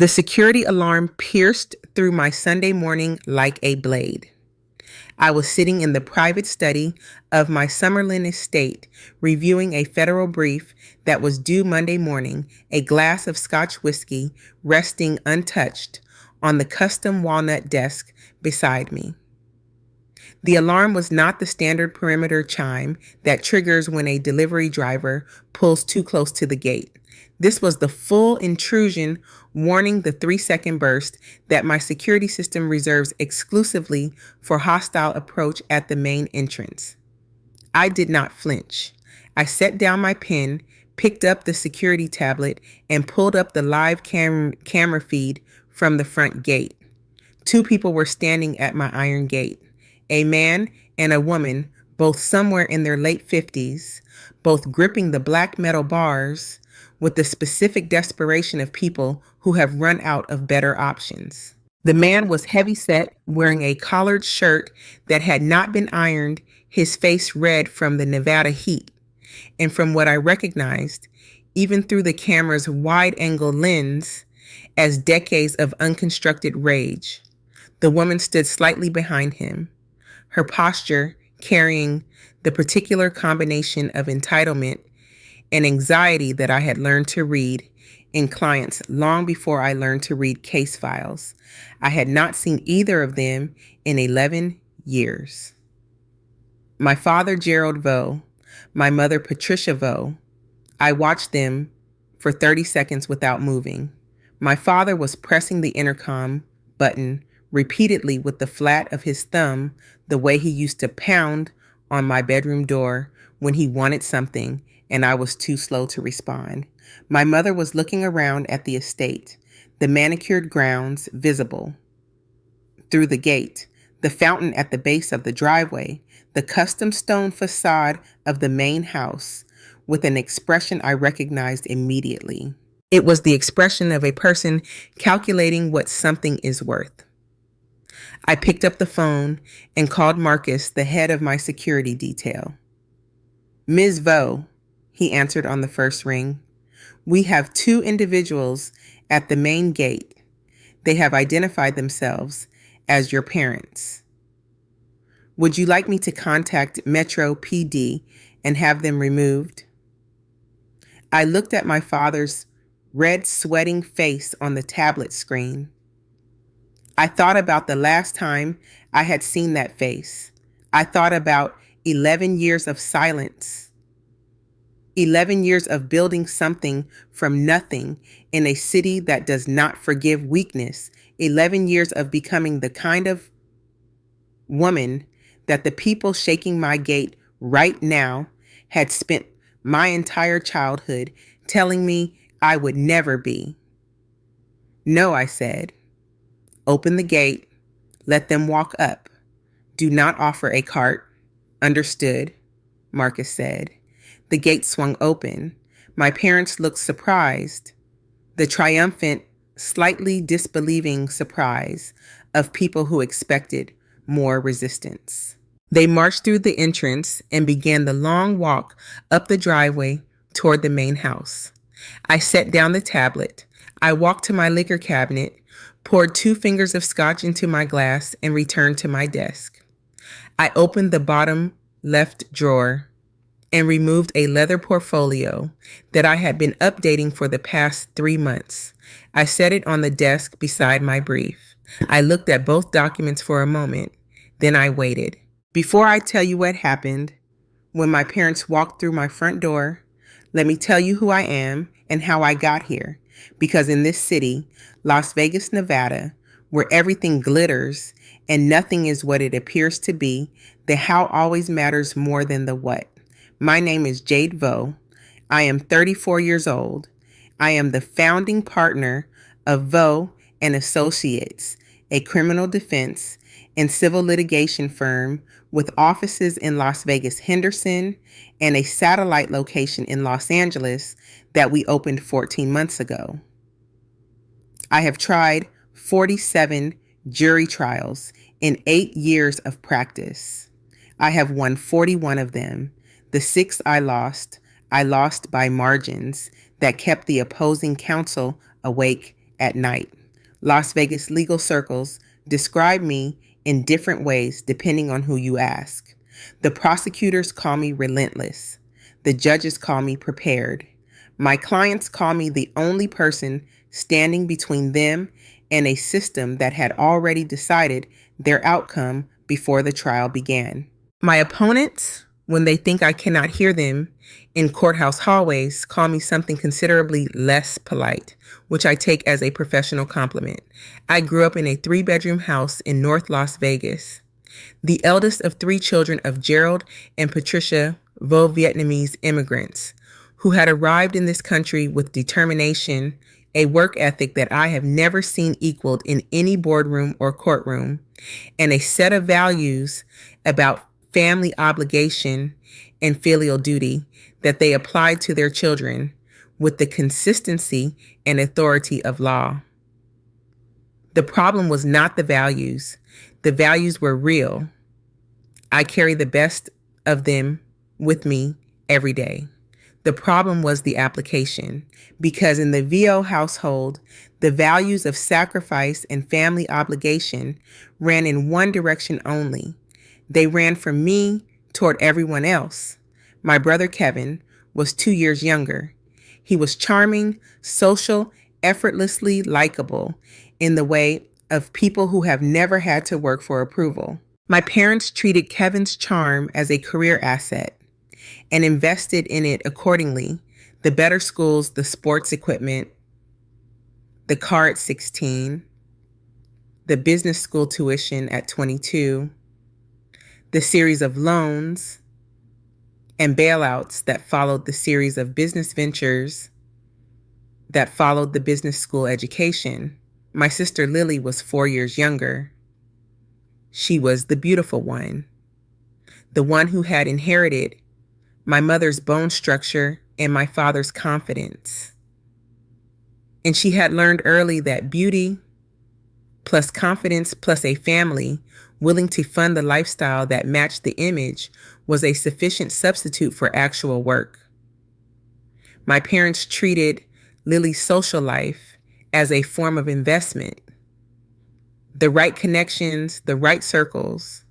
The security alarm pierced through my Sunday morning like a blade. I was sitting in the private study of my Summerlin estate, reviewing a federal brief that was due Monday morning, a glass of Scotch whiskey resting untouched on the custom walnut desk beside me. The alarm was not the standard perimeter chime that triggers when a delivery driver pulls too close to the gate. This was the full intrusion warning, the 3-second burst that my security system reserves exclusively for hostile approach at the main entrance. I did not flinch. I set down my pen, picked up the security tablet, and pulled up the live camera feed from the front gate. 2 people were standing at my iron gate. A man and a woman, both somewhere in their late 50s, both gripping the black metal bars with the specific desperation of people who have run out of better options. The man was heavy-set, wearing a collared shirt that had not been ironed, his face red from the Nevada heat. And from what I recognized, even through the camera's wide-angle lens, as decades of unconstructed rage. The woman stood slightly behind him, her posture carrying the particular combination of entitlement and anxiety that I had learned to read in clients long before I learned to read case files. I had not seen either of them in 11 years. My father, Gerald Vo, my mother, Patricia Vo. I watched them for 30 seconds without moving. My father was pressing the intercom button repeatedly with the flat of his thumb, the way he used to pound on my bedroom door when he wanted something and I was too slow to respond. My mother was looking around at the estate, the manicured grounds visible through the gate, the fountain at the base of the driveway, the custom stone facade of the main house, with an expression I recognized immediately. It was the expression of a person calculating what something is worth. I picked up the phone and called Marcus, the head of my security detail. "Ms. Vo," he answered on the first ring. "We have 2 individuals at the main gate. They have identified themselves as your parents. Would you like me to contact Metro PD and have them removed?" I looked at my father's red, sweating face on the tablet screen. I thought about the last time I had seen that face. I thought about 11 years of silence, 11 years of building something from nothing in a city that does not forgive weakness, 11 years of becoming the kind of woman that the people shaking my gate right now had spent my entire childhood telling me I would never be. "No," I said. "Open the gate. Let them walk up. Do not offer a cart." "Understood," Marcus said. The gate swung open. My parents looked surprised, the triumphant, slightly disbelieving surprise of people who expected more resistance. They marched through the entrance and began the long walk up the driveway toward the main house. I set down the tablet. I walked to my liquor cabinet, poured 2 fingers of scotch into my glass, and returned to my desk. I opened the bottom left drawer and removed a leather portfolio that I had been updating for the past 3 months. I set it on the desk beside my brief. I looked at both documents for a moment, then I waited. Before I tell you what happened when my parents walked through my front door, let me tell you who I am and how I got here. Because in this city, Las Vegas, Nevada, where everything glitters and nothing is what it appears to be, the how always matters more than the what. My name is Jade Vo. I am 34 years old. I am the founding partner of Vo and Associates, a criminal defense and civil litigation firm with offices in Las Vegas, Henderson, and a satellite location in Los Angeles that we opened 14 months ago. I have tried 47 jury trials in 8 years of practice. I have won 41 of them. The 6 I lost by margins that kept the opposing counsel awake at night. Las Vegas legal circles describe me in different ways depending on who you ask. The prosecutors call me relentless. The judges call me prepared. My clients call me the only person standing between them and a system that had already decided their outcome before the trial began. My opponents, when they think I cannot hear them in courthouse hallways, call me something considerably less polite, which I take as a professional compliment. I grew up in a 3-bedroom house in North Las Vegas, the eldest of 3 children of Gerald and Patricia Vo Vietnamese immigrants who had arrived in this country with determination, a work ethic that I have never seen equaled in any boardroom or courtroom, and a set of values about family obligation and filial duty that they applied to their children with the consistency and authority of law. The problem was not the values. The values were real. I carry the best of them with me every day. The problem was the application, because in the VO household, the values of sacrifice and family obligation ran in one direction only. They ran from me toward everyone else. My brother Kevin was 2 years younger. He was charming, social, effortlessly likable in the way of people who have never had to work for approval. My parents treated Kevin's charm as a career asset and invested in it accordingly. The better schools, the sports equipment, the car at 16, the business school tuition at 22, the series of loans and bailouts that followed the series of business ventures that followed the business school education. My sister Lily was 4 years younger. She was the beautiful one, the one who had inherited my mother's bone structure and my father's confidence. And she had learned early that beauty plus confidence plus a family willing to fund the lifestyle that matched the image was a sufficient substitute for actual work. My parents treated Lily's social life as a form of investment. The right connections, the right circles,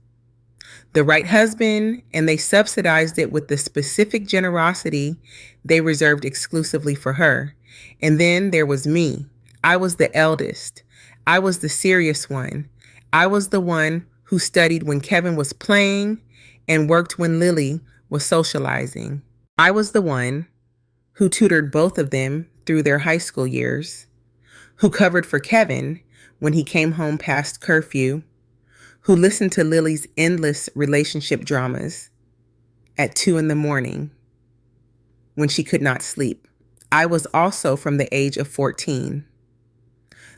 the right husband, and they subsidized it with the specific generosity they reserved exclusively for her. And then there was me. I was the eldest. I was the serious one. I was the one who studied when Kevin was playing and worked when Lily was socializing. I was the one who tutored both of them through their high school years, who covered for Kevin when he came home past curfew, who listened to Lily's endless relationship dramas at 2 a.m. when she could not sleep. I was also from the age of 14,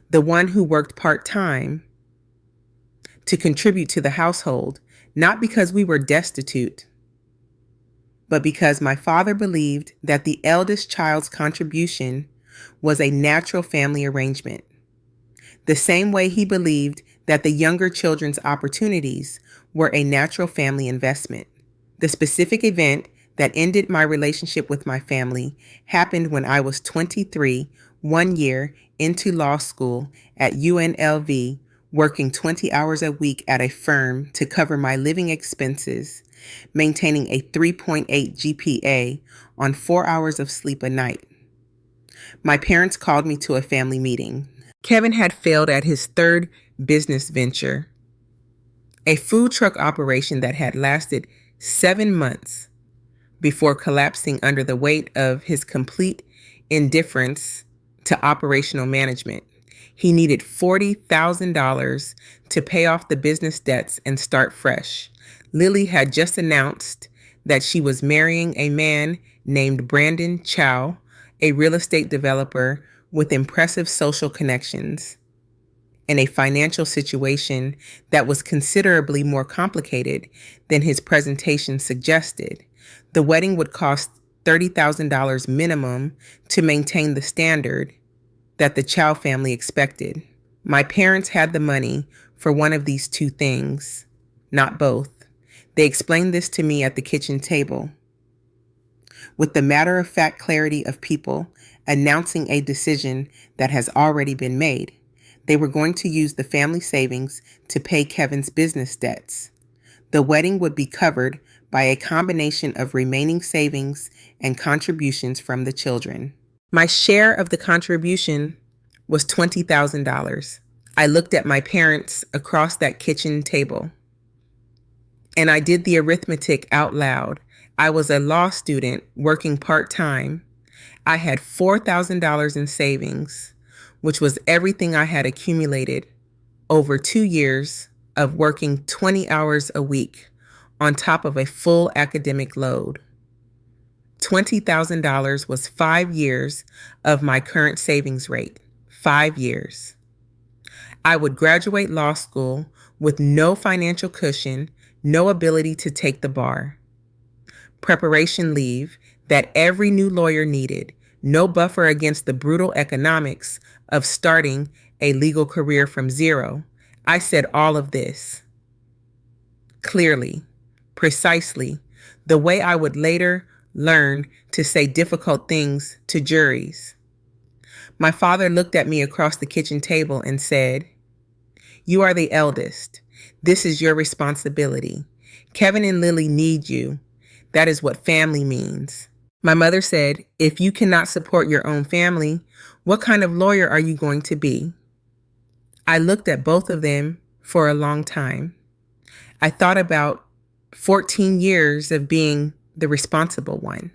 the one who worked part-time to contribute to the household, not because we were destitute, but because my father believed that the eldest child's contribution was a natural family arrangement, the same way he believed that the younger children's opportunities were a natural family investment. The specific event that ended my relationship with my family happened when I was 23, 1 year into law school at UNLV, working 20 hours a week at a firm to cover my living expenses, maintaining a 3.8 GPA on 4 hours of sleep a night. My parents called me to a family meeting. Kevin had failed at his third business venture, a food truck operation that had lasted 7 months before collapsing under the weight of his complete indifference to operational management. He needed $40,000 to pay off the business debts and start fresh. Lily had just announced that she was marrying a man named Brandon Chow, a real estate developer with impressive social connections and a financial situation that was considerably more complicated than his presentation suggested. The wedding would cost $30,000 minimum to maintain the standard that the Chow family expected. My parents had the money for one of these two things, not both. They explained this to me at the kitchen table. with the matter-of-fact clarity of people announcing a decision that has already been made. They were going to use the family savings to pay Kevin's business debts. The wedding would be covered by a combination of remaining savings and contributions from the children. My share of the contribution was $20,000. I looked at my parents across that kitchen table, and I did the arithmetic out loud. I was a law student working part-time. I had $4,000 in savings, which was everything I had accumulated over 2 years of working 20 hours a week on top of a full academic load. $20,000 was 5 years of my current savings rate. 5 years. I would graduate law school with no financial cushion, no ability to take the bar. Preparation leave that every new lawyer needed, no buffer against the brutal economics of starting a legal career from zero. I said all of this clearly, precisely, the way I would later learn to say difficult things to juries. My father looked at me across the kitchen table and said, "You are the eldest. This is your responsibility. Kevin and Lily need you. That is what family means." My mother said, "If you cannot support your own family, what kind of lawyer are you going to be?" I looked at both of them for a long time. I thought about 14 years of being the responsible one,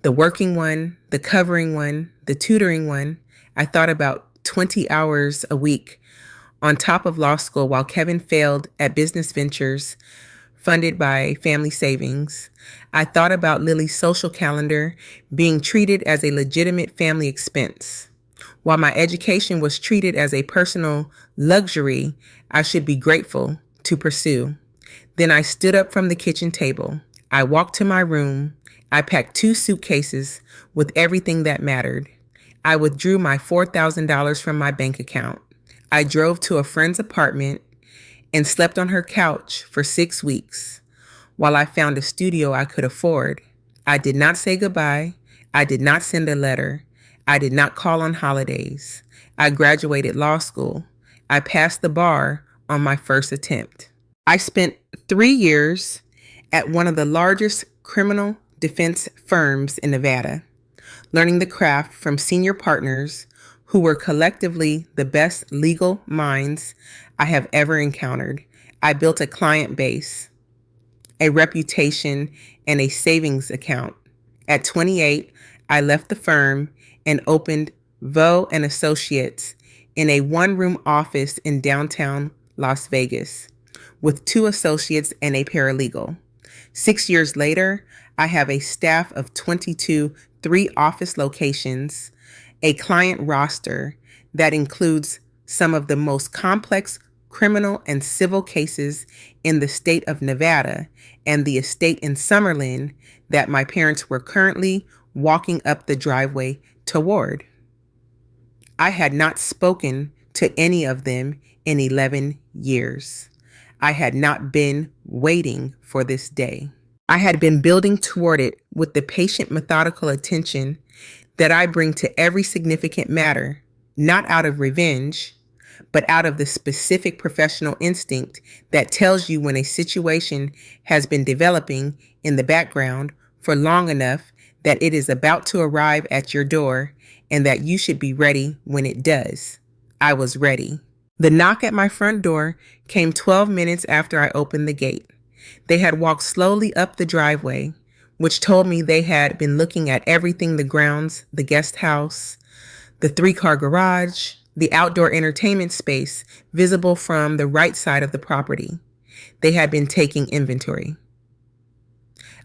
the working one, the covering one, the tutoring one. I thought about 20 hours a week on top of law school while Kevin failed at business ventures funded by family savings. I thought about Lily's social calendar being treated as a legitimate family expense. While my education was treated as a personal luxury I should be grateful to pursue. Then I stood up from the kitchen table. I walked to my room. I packed 2 suitcases with everything that mattered. I withdrew my $4,000 from my bank account. I drove to a friend's apartment and slept on her couch for 6 weeks while I found a studio I could afford. I did not say goodbye. I did not send a letter. I did not call on holidays. I graduated law school. I passed the bar on my first attempt. I spent 3 years at one of the largest criminal defense firms in Nevada, learning the craft from senior partners who were collectively the best legal minds I have ever encountered. I built a client base, a reputation, and a savings account. At 28, I left the firm and opened Vo and Associates in a one-room office in downtown Las Vegas with 2 associates and a paralegal. 6 years later, I have a staff of 22, 3 office locations, a client roster that includes some of the most complex criminal and civil cases in the state of Nevada and the estate in Summerlin that my parents were currently walking up the driveway toward. I had not spoken to any of them in 11 years. I had not been waiting for this day. I had been building toward it with the patient, methodical attention that I bring to every significant matter, not out of revenge, but out of the specific professional instinct that tells you when a situation has been developing in the background for long enough that it is about to arrive at your door and that you should be ready when it does. I was ready. The knock at my front door came 12 minutes after I opened the gate. They had walked slowly up the driveway, which told me they had been looking at everything: the grounds, the guest house, the 3-car garage, the outdoor entertainment space visible from the right side of the property. They had been taking inventory.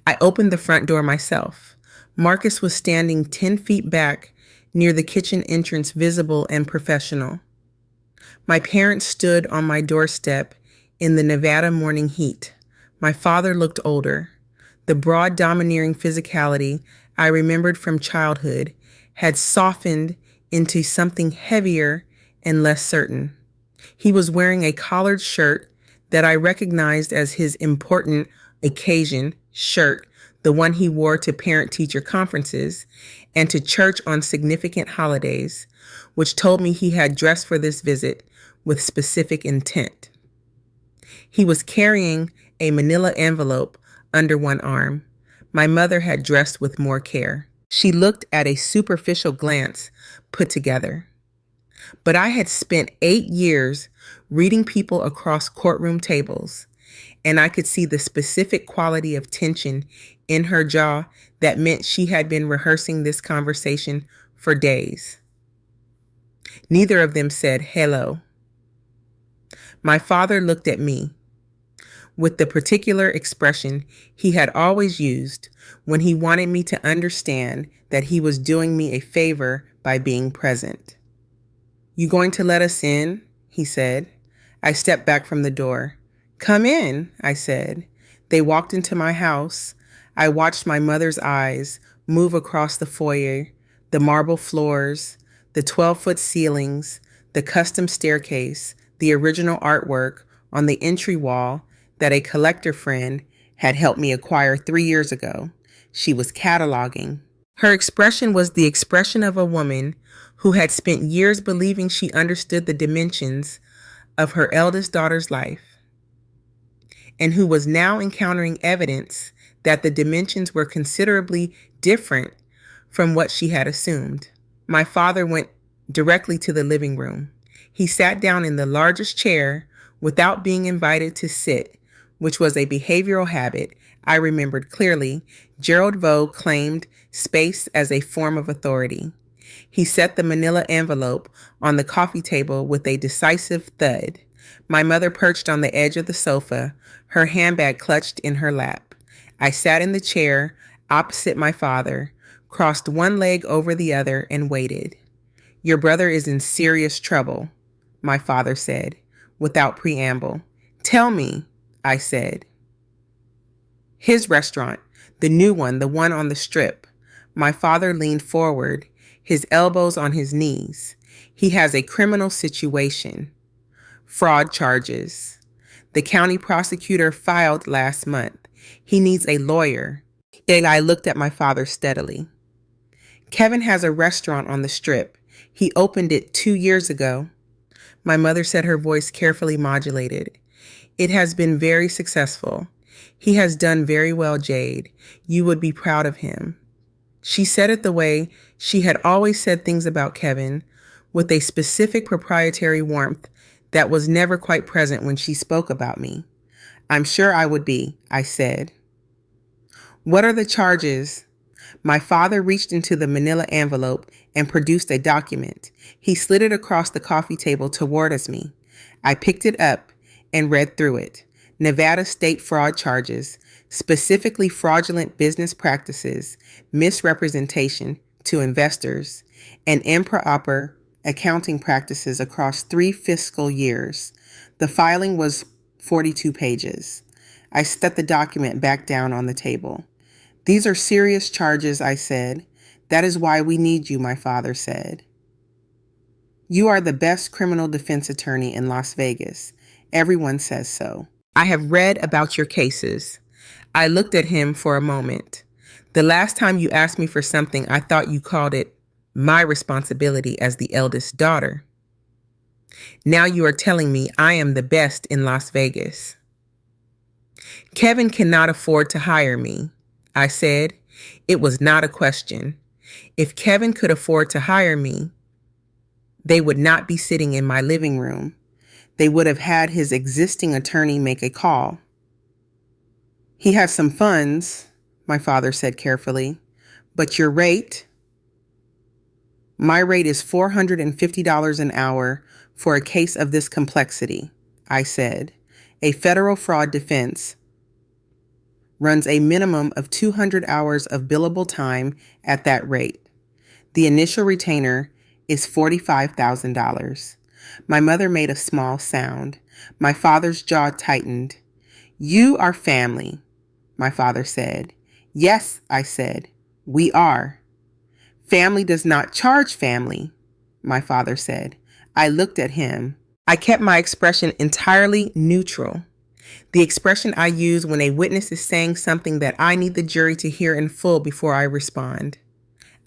I opened the front door myself. Marcus was standing 10 feet back near the kitchen entrance, visible and professional. My parents stood on my doorstep in the Nevada morning heat. My father looked older. The broad, domineering physicality I remembered from childhood had softened into something heavier and less certain. He was wearing a collared shirt that I recognized as his important occasion shirt, the one he wore to parent-teacher conferences and to church on significant holidays, which told me he had dressed for this visit with specific intent. He was carrying a manila envelope under one arm. My mother had dressed with more care. She looked at a superficial glance put together. But I had spent 8 years reading people across courtroom tables, and I could see the specific quality of tension in her jaw that meant she had been rehearsing this conversation for days. Neither of them said hello. My father looked at me with the particular expression he had always used when he wanted me to understand that he was doing me a favor by being present. "You going to let us in?" he said. I stepped back from the door. "Come in," I said. They walked into my house. I watched my mother's eyes move across the foyer, the marble floors, the 12-foot ceilings, the custom staircase, the original artwork on the entry wall that a collector friend had helped me acquire 3 years ago. She was cataloging. Her expression was the expression of a woman who had spent years believing she understood the dimensions of her eldest daughter's life, and who was now encountering evidence that the dimensions were considerably different from what she had assumed. My father went directly to the living room. He sat down in the largest chair without being invited to sit, which was a behavioral habit I remembered clearly. Gerald Vogue claimed space as a form of authority. He set the manila envelope on the coffee table with a decisive thud. My mother perched on the edge of the sofa, her handbag clutched in her lap. I sat in the chair opposite my father, crossed one leg over the other, and waited. "Your brother is in serious trouble," my father said, without preamble. "Tell me," I said. "His restaurant, the new one, the one on the Strip." My father leaned forward, his elbows on his knees. "He has a criminal situation. Fraud charges. The county prosecutor filed last month. He needs a lawyer." And I looked at my father steadily. "Kevin has a restaurant on the Strip. He opened it 2 years ago." My mother said, her voice carefully modulated. "It has been very successful. He has done very well, Jade. You would be proud of him." She said it the way she had always said things about Kevin, with a specific proprietary warmth that was never quite present when she spoke about me. "I'm sure I would be," I said. "What are the charges?" My father reached into the manila envelope and produced a document. He slid it across the coffee table toward me. I picked it up and read through it. Nevada state fraud charges, specifically fraudulent business practices, misrepresentation to investors, and improper accounting practices across 3 fiscal years. The filing was 42 pages. I set the document back down on the table. "These are serious charges," I said. "That is why we need you," my father said. "You are the best criminal defense attorney in Las Vegas. Everyone says so. I have read about your cases." I looked at him for a moment. "The last time you asked me for something, I thought you called it my responsibility as the eldest daughter. Now you are telling me I am the best in Las Vegas." "Kevin cannot afford to hire me," I said. It was not a question. If Kevin could afford to hire me, they would not be sitting in my living room. They would have had his existing attorney make a call. "He has some funds," my father said carefully. "But your rate?" "My rate is $450 an hour for a case of this complexity," I said. "A federal fraud defense runs a minimum of 200 hours of billable time at that rate. The initial retainer is $45,000. My mother made a small sound. My father's jaw tightened. "You are family," my father said. "Yes," I said, "we are." "Family does not charge family," my father said. I looked at him. I kept my expression entirely neutral. the expression I use when a witness is saying something that I need the jury to hear in full before I respond.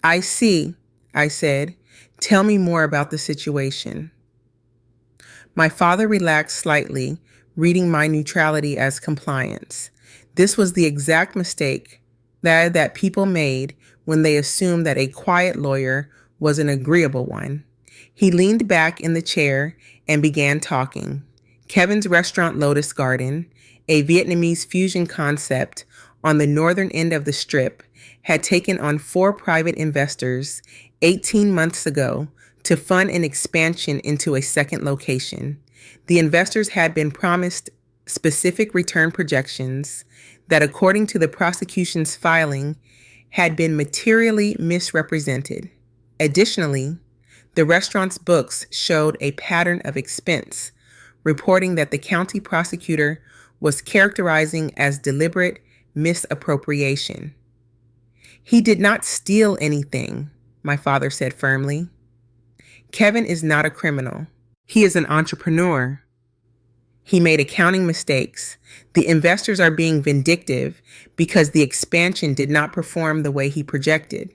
I see, I said. Tell me more about the situation. My father relaxed slightly, reading my neutrality as compliance. This was the exact mistake that people made when they assumed that a quiet lawyer was an agreeable one. He leaned back in the chair and began talking. Kevin's restaurant Lotus Garden, a Vietnamese fusion concept on the northern end of the strip, had taken on 4 private investors 18 months ago to fund an expansion into a second location. The investors had been promised specific return projections that, according to the prosecution's filing, had been materially misrepresented. Additionally, the restaurant's books showed a pattern of expense, reporting that the county prosecutor was characterizing as deliberate misappropriation. He did not steal anything, my father said firmly. Kevin is not a criminal. He is an entrepreneur. He made accounting mistakes. The investors are being vindictive because the expansion did not perform the way he projected.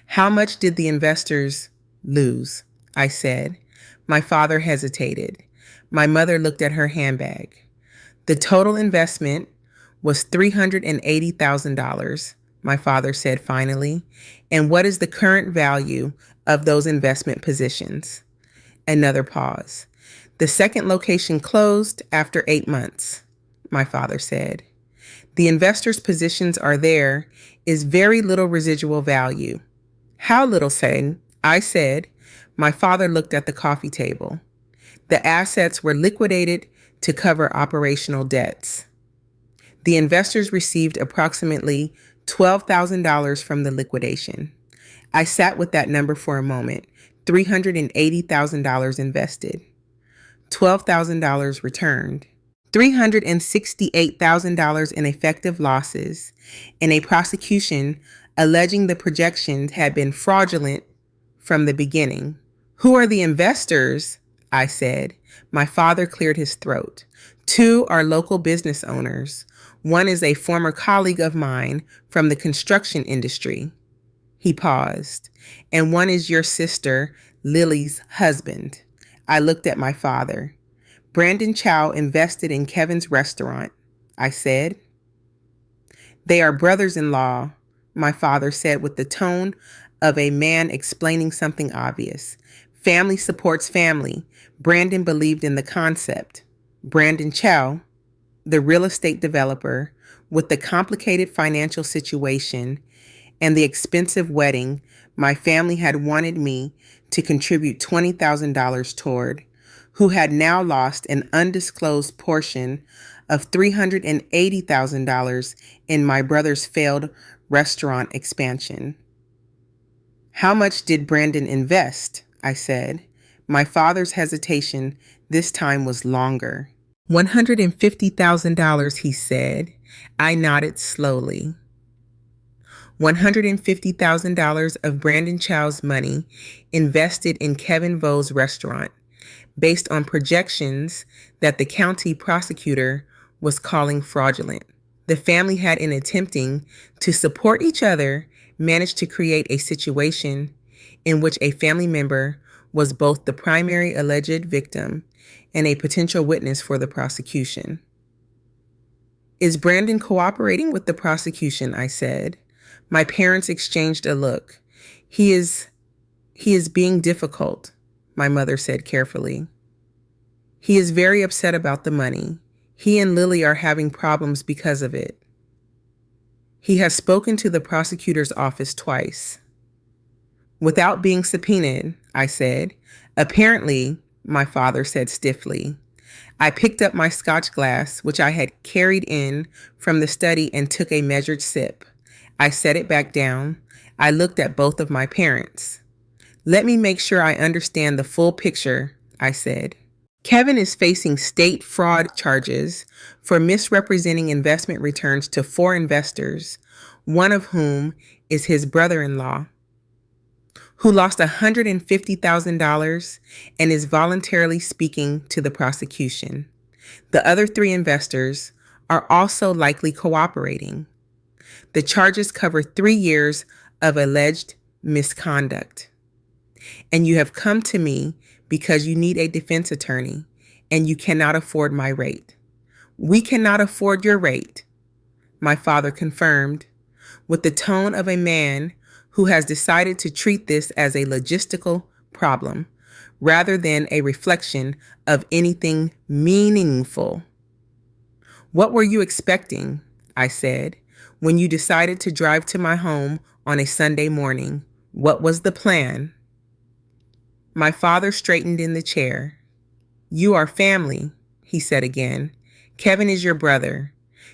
How much did the investors lose? I said. My father hesitated. My mother looked at her handbag. The total investment was $380,000, my father said finally. And what is the current value of those investment positions? Another pause. The second location closed after 8 months, my father said. The investors' positions are there is very little residual value. How little, say? I said. My father looked at the coffee table. The assets were liquidated to cover operational debts. The investors received approximately $12,000 from the liquidation. I sat with that number for a moment. $380,000 invested. $12,000 returned. $368,000 in effective losses, and a prosecution alleging the projections had been fraudulent from the beginning. Who are the investors? I said. My father cleared his throat. 2 are local business owners. One is a former colleague of mine from the construction industry. He paused. And one is your sister, Lily's husband. I looked at my father. Brandon Chow invested in Kevin's restaurant, I said. They are brothers-in-law, my father said with the tone of a man explaining something obvious. Family supports family. Brandon believed in the concept. Brandon Chow, the real estate developer, with the complicated financial situation and the expensive wedding my family had wanted me to contribute $20,000 toward, who had now lost an undisclosed portion of $380,000 in my brother's failed restaurant expansion. How much did Brandon invest? I said. My father's hesitation this time was longer. $150,000, he said. I nodded slowly. $150,000 of Brandon Chow's money invested in Kevin Vo's restaurant, based on projections that the county prosecutor was calling fraudulent. The family had, in attempting to support each other, managed to create a situation in which a family member was both the primary alleged victim and a potential witness for the prosecution. Is Brandon cooperating with the prosecution? I said. My parents exchanged a look. He is being difficult, my mother said carefully. He is very upset about the money. He and Lily are having problems because of it. He has spoken to the prosecutor's office twice. Without being subpoenaed, I said. Apparently, my father said stiffly. I picked up my scotch glass, which I had carried in from the study, and took a measured sip. I set it back down. I looked at both of my parents. Let me make sure I understand the full picture, I said. Kevin is facing state fraud charges for misrepresenting investment returns to 4 investors, one of whom is his brother-in-law, who lost $150,000 and is voluntarily speaking to the prosecution. The other three investors are also likely cooperating. The charges cover 3 years of alleged misconduct. And you have come to me because you need a defense attorney and you cannot afford my rate. We cannot afford your rate, my father confirmed, with the tone of a man who has decided to treat this as a logistical problem rather than a reflection of anything meaningful. What were you expecting, I said, when you decided to drive to my home on a Sunday morning? What was the plan? My father straightened in the chair. You are family, he said again. Kevin is your brother.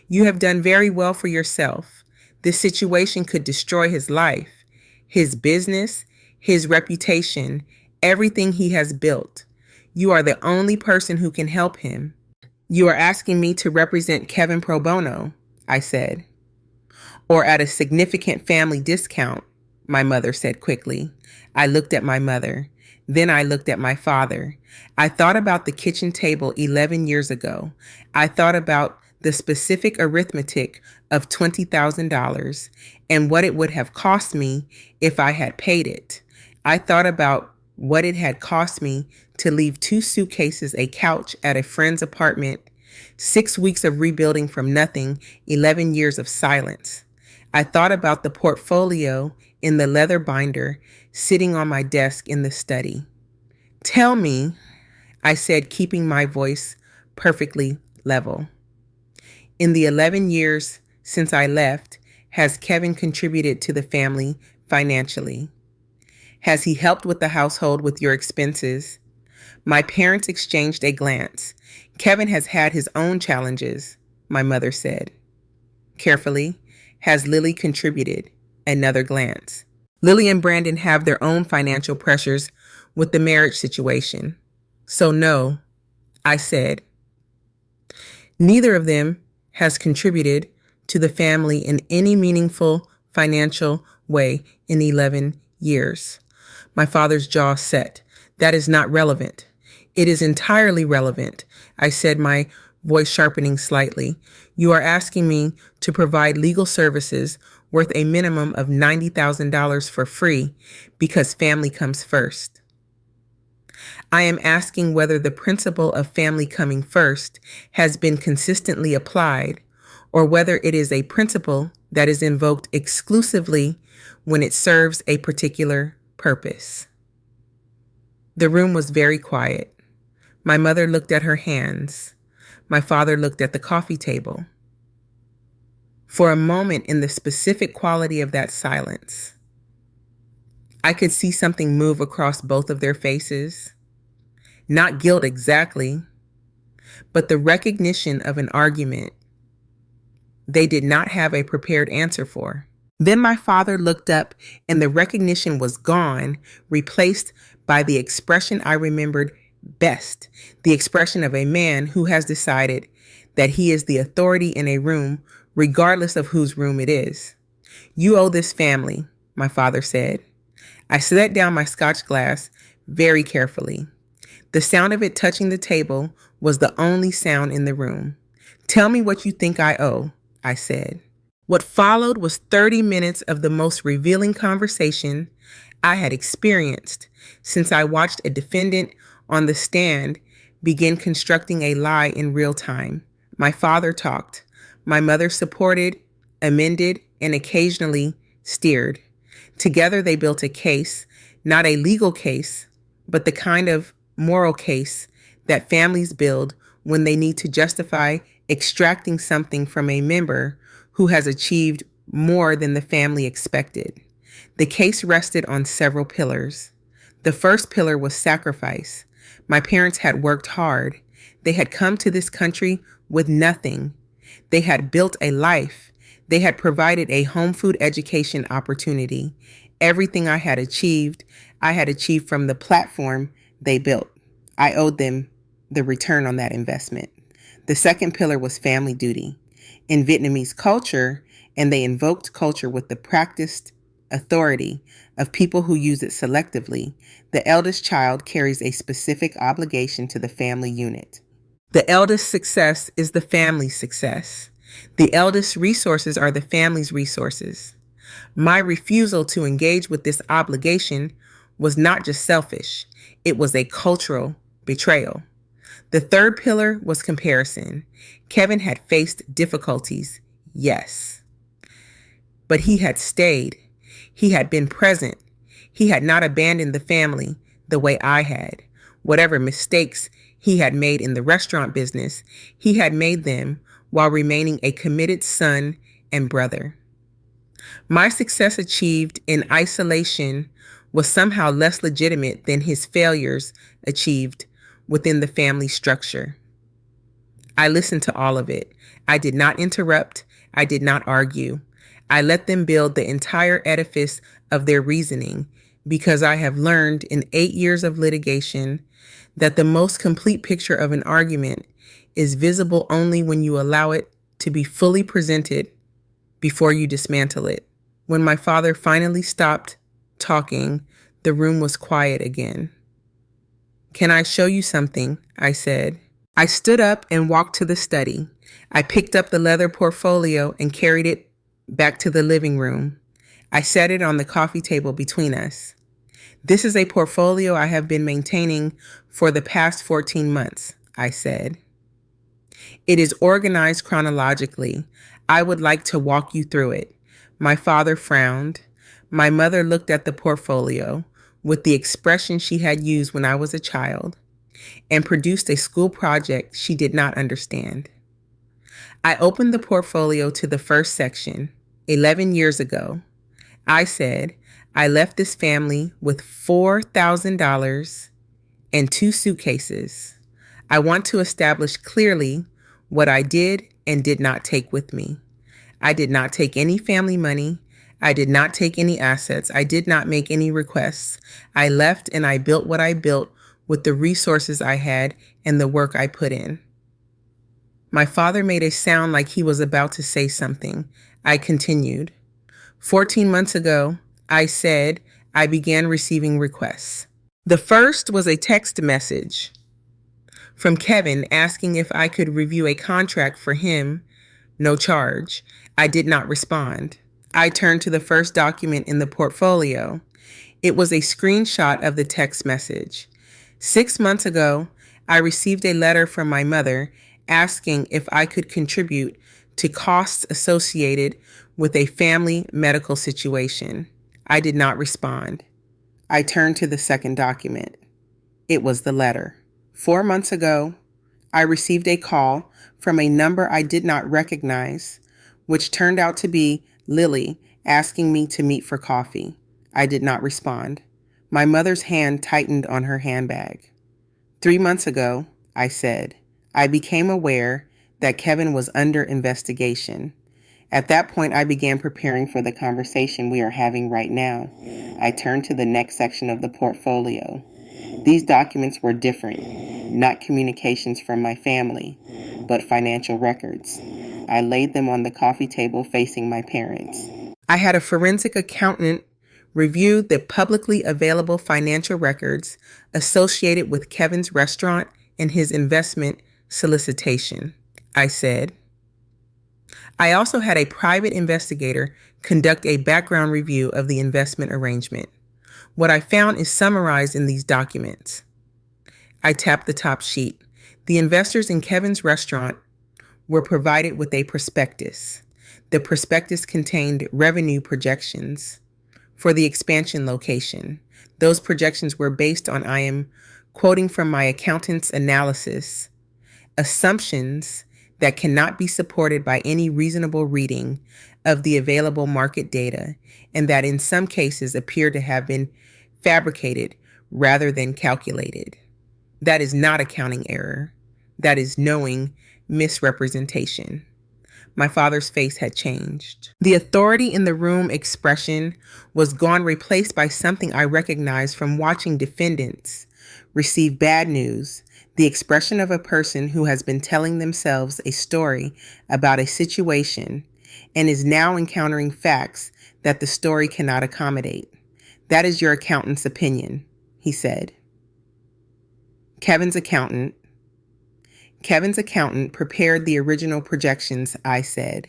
You have done very well for yourself. This situation could destroy his life, his business, his reputation, everything he has built. You are the only person who can help him. You are asking me to represent Kevin pro bono, I said. Or at a significant family discount, my mother said quickly. I looked at my mother. Then I looked at my father. I thought about the kitchen table 11 years ago. I thought about the specific arithmetic of $20,000 and what it would have cost me if I had paid it. I thought about what it had cost me to leave 2 suitcases, a couch at a friend's apartment, 6 weeks of rebuilding from nothing, 11 years of silence. I thought about the portfolio in the leather binder sitting on my desk in the study. Tell me, I said, keeping my voice perfectly level. In the 11 years since I left, has Kevin contributed to the family financially? Has he helped with the household with your expenses? My parents exchanged a glance. Kevin has had his own challenges, my mother said. Carefully, has Lily contributed? Another glance. Lily and Brandon have their own financial pressures with the marriage situation. So no, I said. Neither of them has contributed to the family in any meaningful financial way in 11 years. My father's jaw set. That is not relevant. It is entirely relevant, I said, my voice sharpening slightly. You are asking me to provide legal services worth a minimum of $90,000 for free because family comes first. I am asking whether the principle of family coming first has been consistently applied or whether it is a principle that is invoked exclusively when it serves a particular purpose. The room was very quiet. My mother looked at her hands. My father looked at the coffee table. For a moment, in the specific quality of that silence, I could see something move across both of their faces. Not guilt exactly, but the recognition of an argument they did not have a prepared answer for. Then my father looked up and the recognition was gone, replaced by the expression I remembered best, the expression of a man who has decided that he is the authority in a room, regardless of whose room it is. You owe this family, my father said. I set down my scotch glass very carefully. The sound of it touching the table was the only sound in the room. Tell me what you think I owe, I said. What followed was 30 minutes of the most revealing conversation I had experienced since I watched a defendant on the stand begin constructing a lie in real time. My father talked. My mother supported, amended, and occasionally steered. Together they built a case, not a legal case, but the kind of moral case that families build when they need to justify extracting something from a member who has achieved more than the family expected. The case rested on several pillars. The first pillar was sacrifice. My parents had worked hard. They had come to this country with nothing. They had built a life. They had provided a home food education opportunity. Everything I had achieved from the platform they built. I owed them the return on that investment. The second pillar was family duty. In Vietnamese culture, and they invoked culture with the practiced authority of people who use it selectively, the eldest child carries a specific obligation to the family unit. The eldest success is the family's success. The eldest resources are the family's resources. My refusal to engage with this obligation was not just selfish, it was a cultural betrayal. The third pillar was comparison. Kevin had faced difficulties, yes, but he had stayed. He had been present. He had not abandoned the family the way I had. Whatever mistakes he had made in the restaurant business, he had made them while remaining a committed son and brother. My success achieved in isolation was somehow less legitimate than his failures achieved within the family structure. I listened to all of it. I did not interrupt. I did not argue. I let them build the entire edifice of their reasoning because I have learned in 8 years of litigation that the most complete picture of an argument is visible only when you allow it to be fully presented before you dismantle it. When my father finally stopped talking, the room was quiet again. "Can I show you something?" I said. I stood up and walked to the study. I picked up the leather portfolio and carried it back to the living room. I set it on the coffee table between us. "This is a portfolio I have been maintaining for the past 14 months, I said. "It is organized chronologically. I would like to walk you through it." My father frowned. My mother looked at the portfolio with the expression she had used when I was a child and produced a school project she did not understand. I opened the portfolio to the first section. 11 years ago, I said, I left this family with $4,000 and 2 suitcases. I want to establish clearly what I did and did not take with me. I did not take any family money. I did not take any assets. I did not make any requests. I left and I built what I built with the resources I had and the work I put in. My father made a sound like he was about to say something. I continued. 14 months ago, I said I began receiving requests. The first was a text message from Kevin asking if I could review a contract for him, no charge. I did not respond. I turned to the first document in the portfolio. It was a screenshot of the text message. 6 months ago, I received a letter from my mother asking if I could contribute to costs associated with a family medical situation. I did not respond. I turned to the second document. It was the letter. 4 months ago, I received a call from a number I did not recognize, which turned out to be Lily asking me to meet for coffee. I did not respond. My mother's hand tightened on her handbag. 3 months ago, I said, I became aware that Kevin was under investigation. At that point, I began preparing for the conversation we are having right now. I turned to the next section of the portfolio. These documents were different, not communications from my family, but financial records. I laid them on the coffee table facing my parents. I had a forensic accountant review the publicly available financial records associated with Kevin's restaurant and his investment solicitation, I said. I also had a private investigator conduct a background review of the investment arrangement. What I found is summarized in these documents. I tapped the top sheet. The investors in Kevin's restaurant were provided with a prospectus. The prospectus contained revenue projections for the expansion location. Those projections were based on, I am quoting from my accountant's analysis, assumptions that cannot be supported by any reasonable reading of the available market data, and that in some cases appear to have been fabricated rather than calculated. That is not accounting error. That is knowing misrepresentation. My father's face had changed. The authority in the room expression was gone, replaced by something I recognized from watching defendants receive bad news, the expression of a person who has been telling themselves a story about a situation and is now encountering facts that the story cannot accommodate. That is your accountant's opinion, he said. Kevin's accountant. Kevin's accountant prepared the original projections, I said,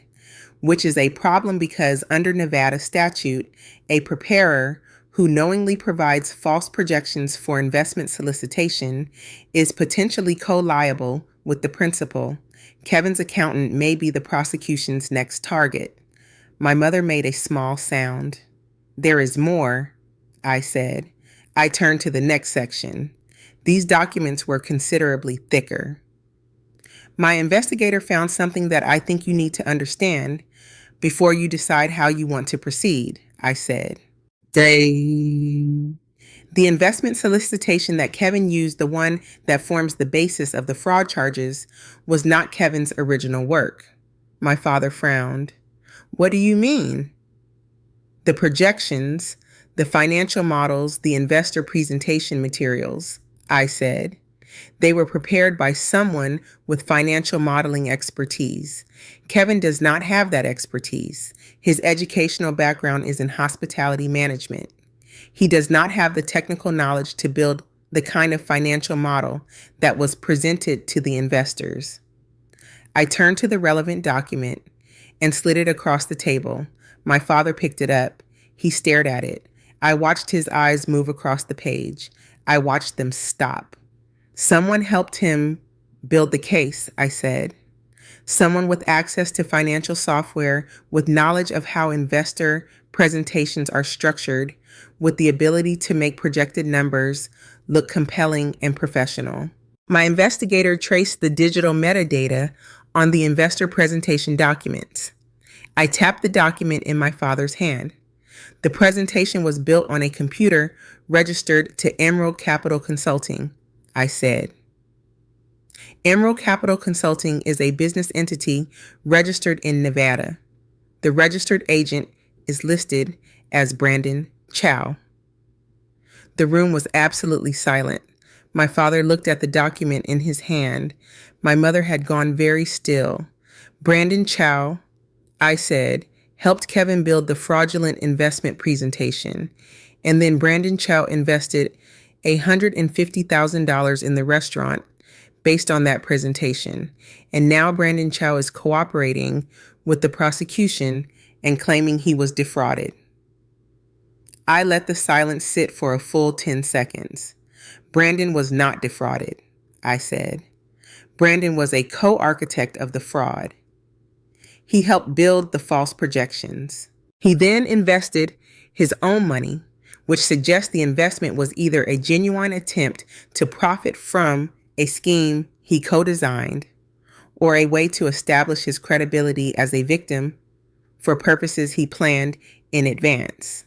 which is a problem because under Nevada statute, a preparer who knowingly provides false projections for investment solicitation is potentially co-liable with the principal. Kevin's accountant may be the prosecution's next target. My mother made a small sound. There is more, I said. I turned to the next section. These documents were considerably thicker. My investigator found something that I think you need to understand before you decide how you want to proceed, I said. The investment solicitation that Kevin used, the one that forms the basis of the fraud charges, was not Kevin's original work. My father frowned. What do you mean? The projections, the financial models, the investor presentation materials, I said. They were prepared by someone with financial modeling expertise. Kevin does not have that expertise. His educational background is in hospitality management. He does not have the technical knowledge to build the kind of financial model that was presented to the investors. I turned to the relevant document and slid it across the table. My father picked it up. He stared at it. I watched his eyes move across the page. I watched them stop. Someone helped him build the case, I said. Someone with access to financial software, with knowledge of how investor presentations are structured, with the ability to make projected numbers look compelling and professional. My investigator traced the digital metadata on the investor presentation documents. I tapped the document in my father's hand. The presentation was built on a computer registered to Emerald Capital Consulting, I said. Emerald Capital Consulting is a business entity registered in Nevada. The registered agent is listed as Brandon Chow. The room was absolutely silent. My father looked at the document in his hand. My mother had gone very still. Brandon Chow, I said, helped Kevin build the fraudulent investment presentation. And then Brandon Chow invested $150,000 in the restaurant based on that presentation. And now Brandon Chow is cooperating with the prosecution and claiming he was defrauded. I let the silence sit for a full 10 seconds. Brandon was not defrauded, I said. Brandon was a co-architect of the fraud. He helped build the false projections. He then invested his own money, which suggests the investment was either a genuine attempt to profit from a scheme he co-designed or a way to establish his credibility as a victim for purposes he planned in advance.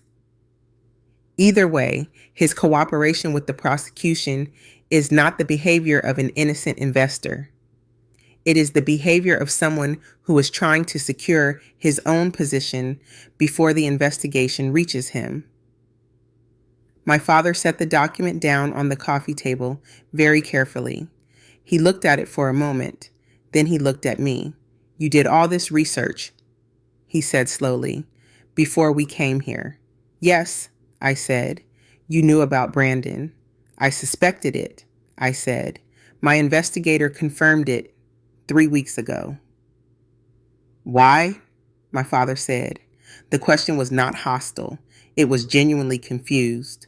Either way, his cooperation with the prosecution is not the behavior of an innocent investor. It is the behavior of someone who is trying to secure his own position before the investigation reaches him. My father set the document down on the coffee table very carefully. He looked at it for a moment. Then he looked at me. You did all this research, he said slowly, before we came here. Yes, I said. You knew about Brandon. I suspected it, I said. My investigator confirmed it 3 weeks ago. Why? My father said. The question was not hostile. It was genuinely confused.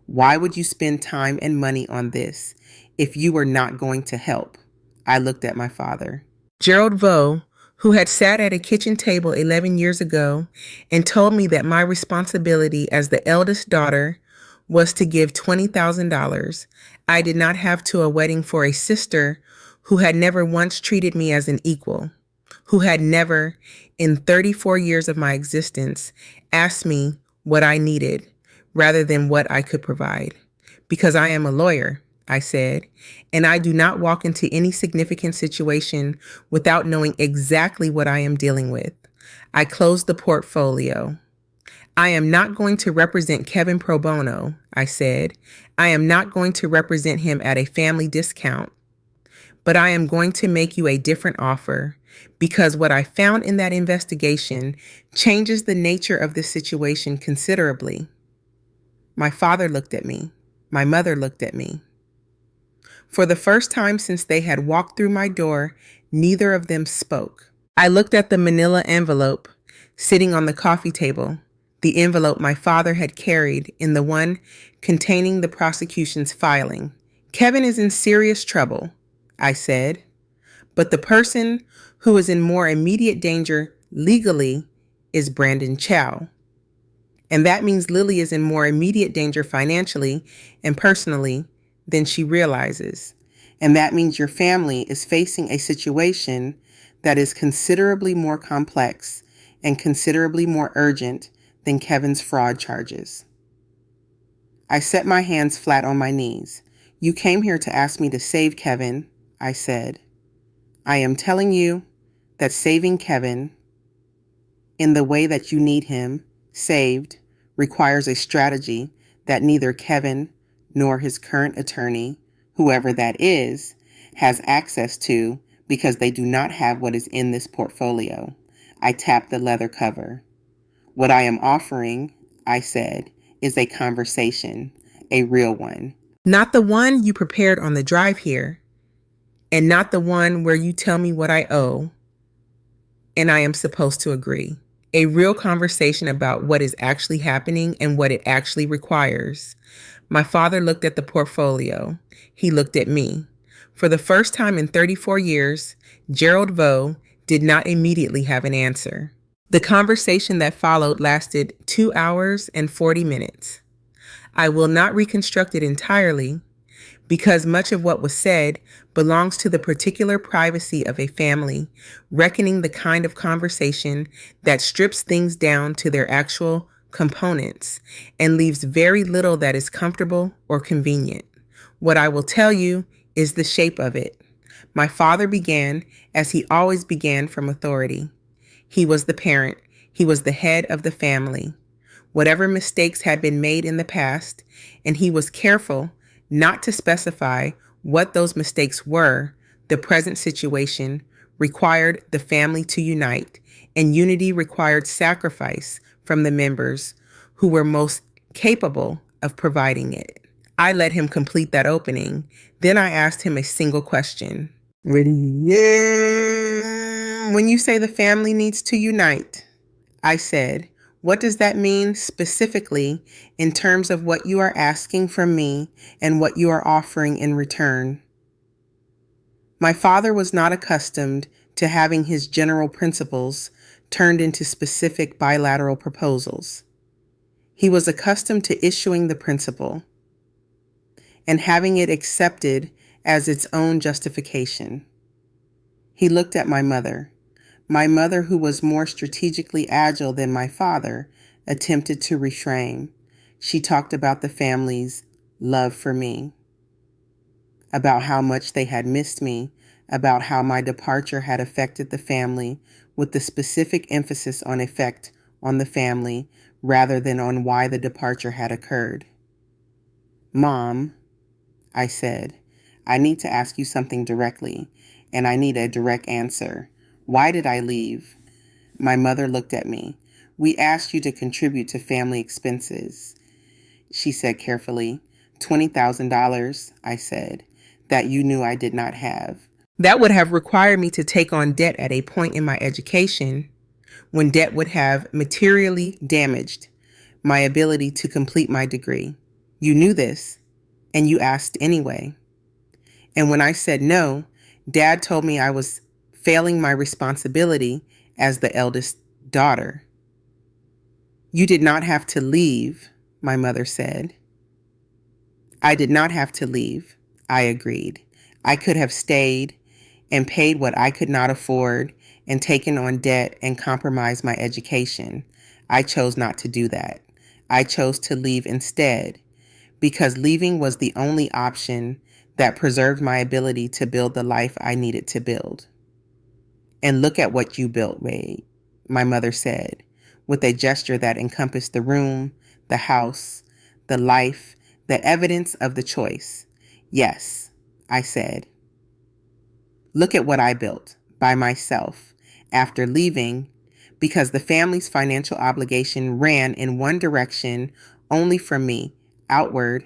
Why would you spend time and money on this if you were not going to help? I looked at my father. Gerald Vaux, who had sat at a kitchen table 11 years ago and told me that my responsibility as the eldest daughter was to give $20,000 I did not have to a wedding for a sister who had never once treated me as an equal, who had never, in 34 years of my existence, asked me what I needed rather than what I could provide. Because I am a lawyer, I said, and I do not walk into any significant situation without knowing exactly what I am dealing with. I closed the portfolio. I am not going to represent Kevin pro bono, I said. I am not going to represent him at a family discount. But I am going to make you a different offer because what I found in that investigation changes the nature of this situation considerably. My father looked at me. My mother looked at me. For the first time since they had walked through my door, neither of them spoke. I looked at the manila envelope sitting on the coffee table, the envelope my father had carried in the one containing the prosecution's filing. Kevin is in serious trouble, I said, but the person who is in more immediate danger legally is Brandon Chow. And that means Lily is in more immediate danger financially and personally than she realizes. And that means your family is facing a situation that is considerably more complex and considerably more urgent than Kevin's fraud charges. I set my hands flat on my knees. You came here to ask me to save Kevin, I said. I am telling you that saving Kevin in the way that you need him saved requires a strategy that neither Kevin nor his current attorney, whoever that is, has access to because they do not have what is in this portfolio. I tapped the leather cover. What I am offering, I said, is a conversation, a real one. Not the one you prepared on the drive here, and not the one where you tell me what I owe, and I am supposed to agree. A real conversation about what is actually happening and what it actually requires. My father looked at the portfolio. He looked at me. For the first time in 34 years, Gerald Vaux did not immediately have an answer. The conversation that followed lasted 2 hours and 40 minutes. I will not reconstruct it entirely because much of what was said belongs to the particular privacy of a family, reckoning the kind of conversation that strips things down to their actual components and leaves very little that is comfortable or convenient. What I will tell you is the shape of it. My father began, as he always began, from authority. He was the parent. He was the head of the family. Whatever mistakes had been made in the past, and he was careful not to specify what those mistakes were, the present situation required the family to unite, and unity required sacrifice from the members who were most capable of providing it. I let him complete that opening. Then I asked him a single question. Ready? Yeah. When you say the family needs to unite, I said, what does that mean specifically in terms of what you are asking from me and what you are offering in return? My father was not accustomed to having his general principles turned into specific bilateral proposals. He was accustomed to issuing the principle and having it accepted as its own justification. He looked at my mother. My mother, who was more strategically agile than my father, attempted to reframe. She talked about the family's love for me, about how much they had missed me, about how my departure had affected the family, with the specific emphasis on effect on the family rather than on why the departure had occurred. Mom, I said, I need to ask you something directly, and I need a direct answer. Why did I leave? My mother looked at me. We asked you to contribute to family expenses, she said carefully. $20,000, I said, that you knew I did not have. That would have required me to take on debt at a point in my education when debt would have materially damaged my ability to complete my degree. You knew this, and you asked anyway. And when I said no, Dad told me I was failing my responsibility as the eldest daughter. You did not have to leave, my mother said. I did not have to leave, I agreed. I could have stayed and paid what I could not afford and taken on debt and compromised my education. I chose not to do that. I chose to leave instead because leaving was the only option that preserved my ability to build the life I needed to build. And look at what you built, Wade, my mother said, with a gesture that encompassed the room, the house, the life, the evidence of the choice. Yes, I said. Look at what I built by myself after leaving because the family's financial obligation ran in one direction only from me, outward,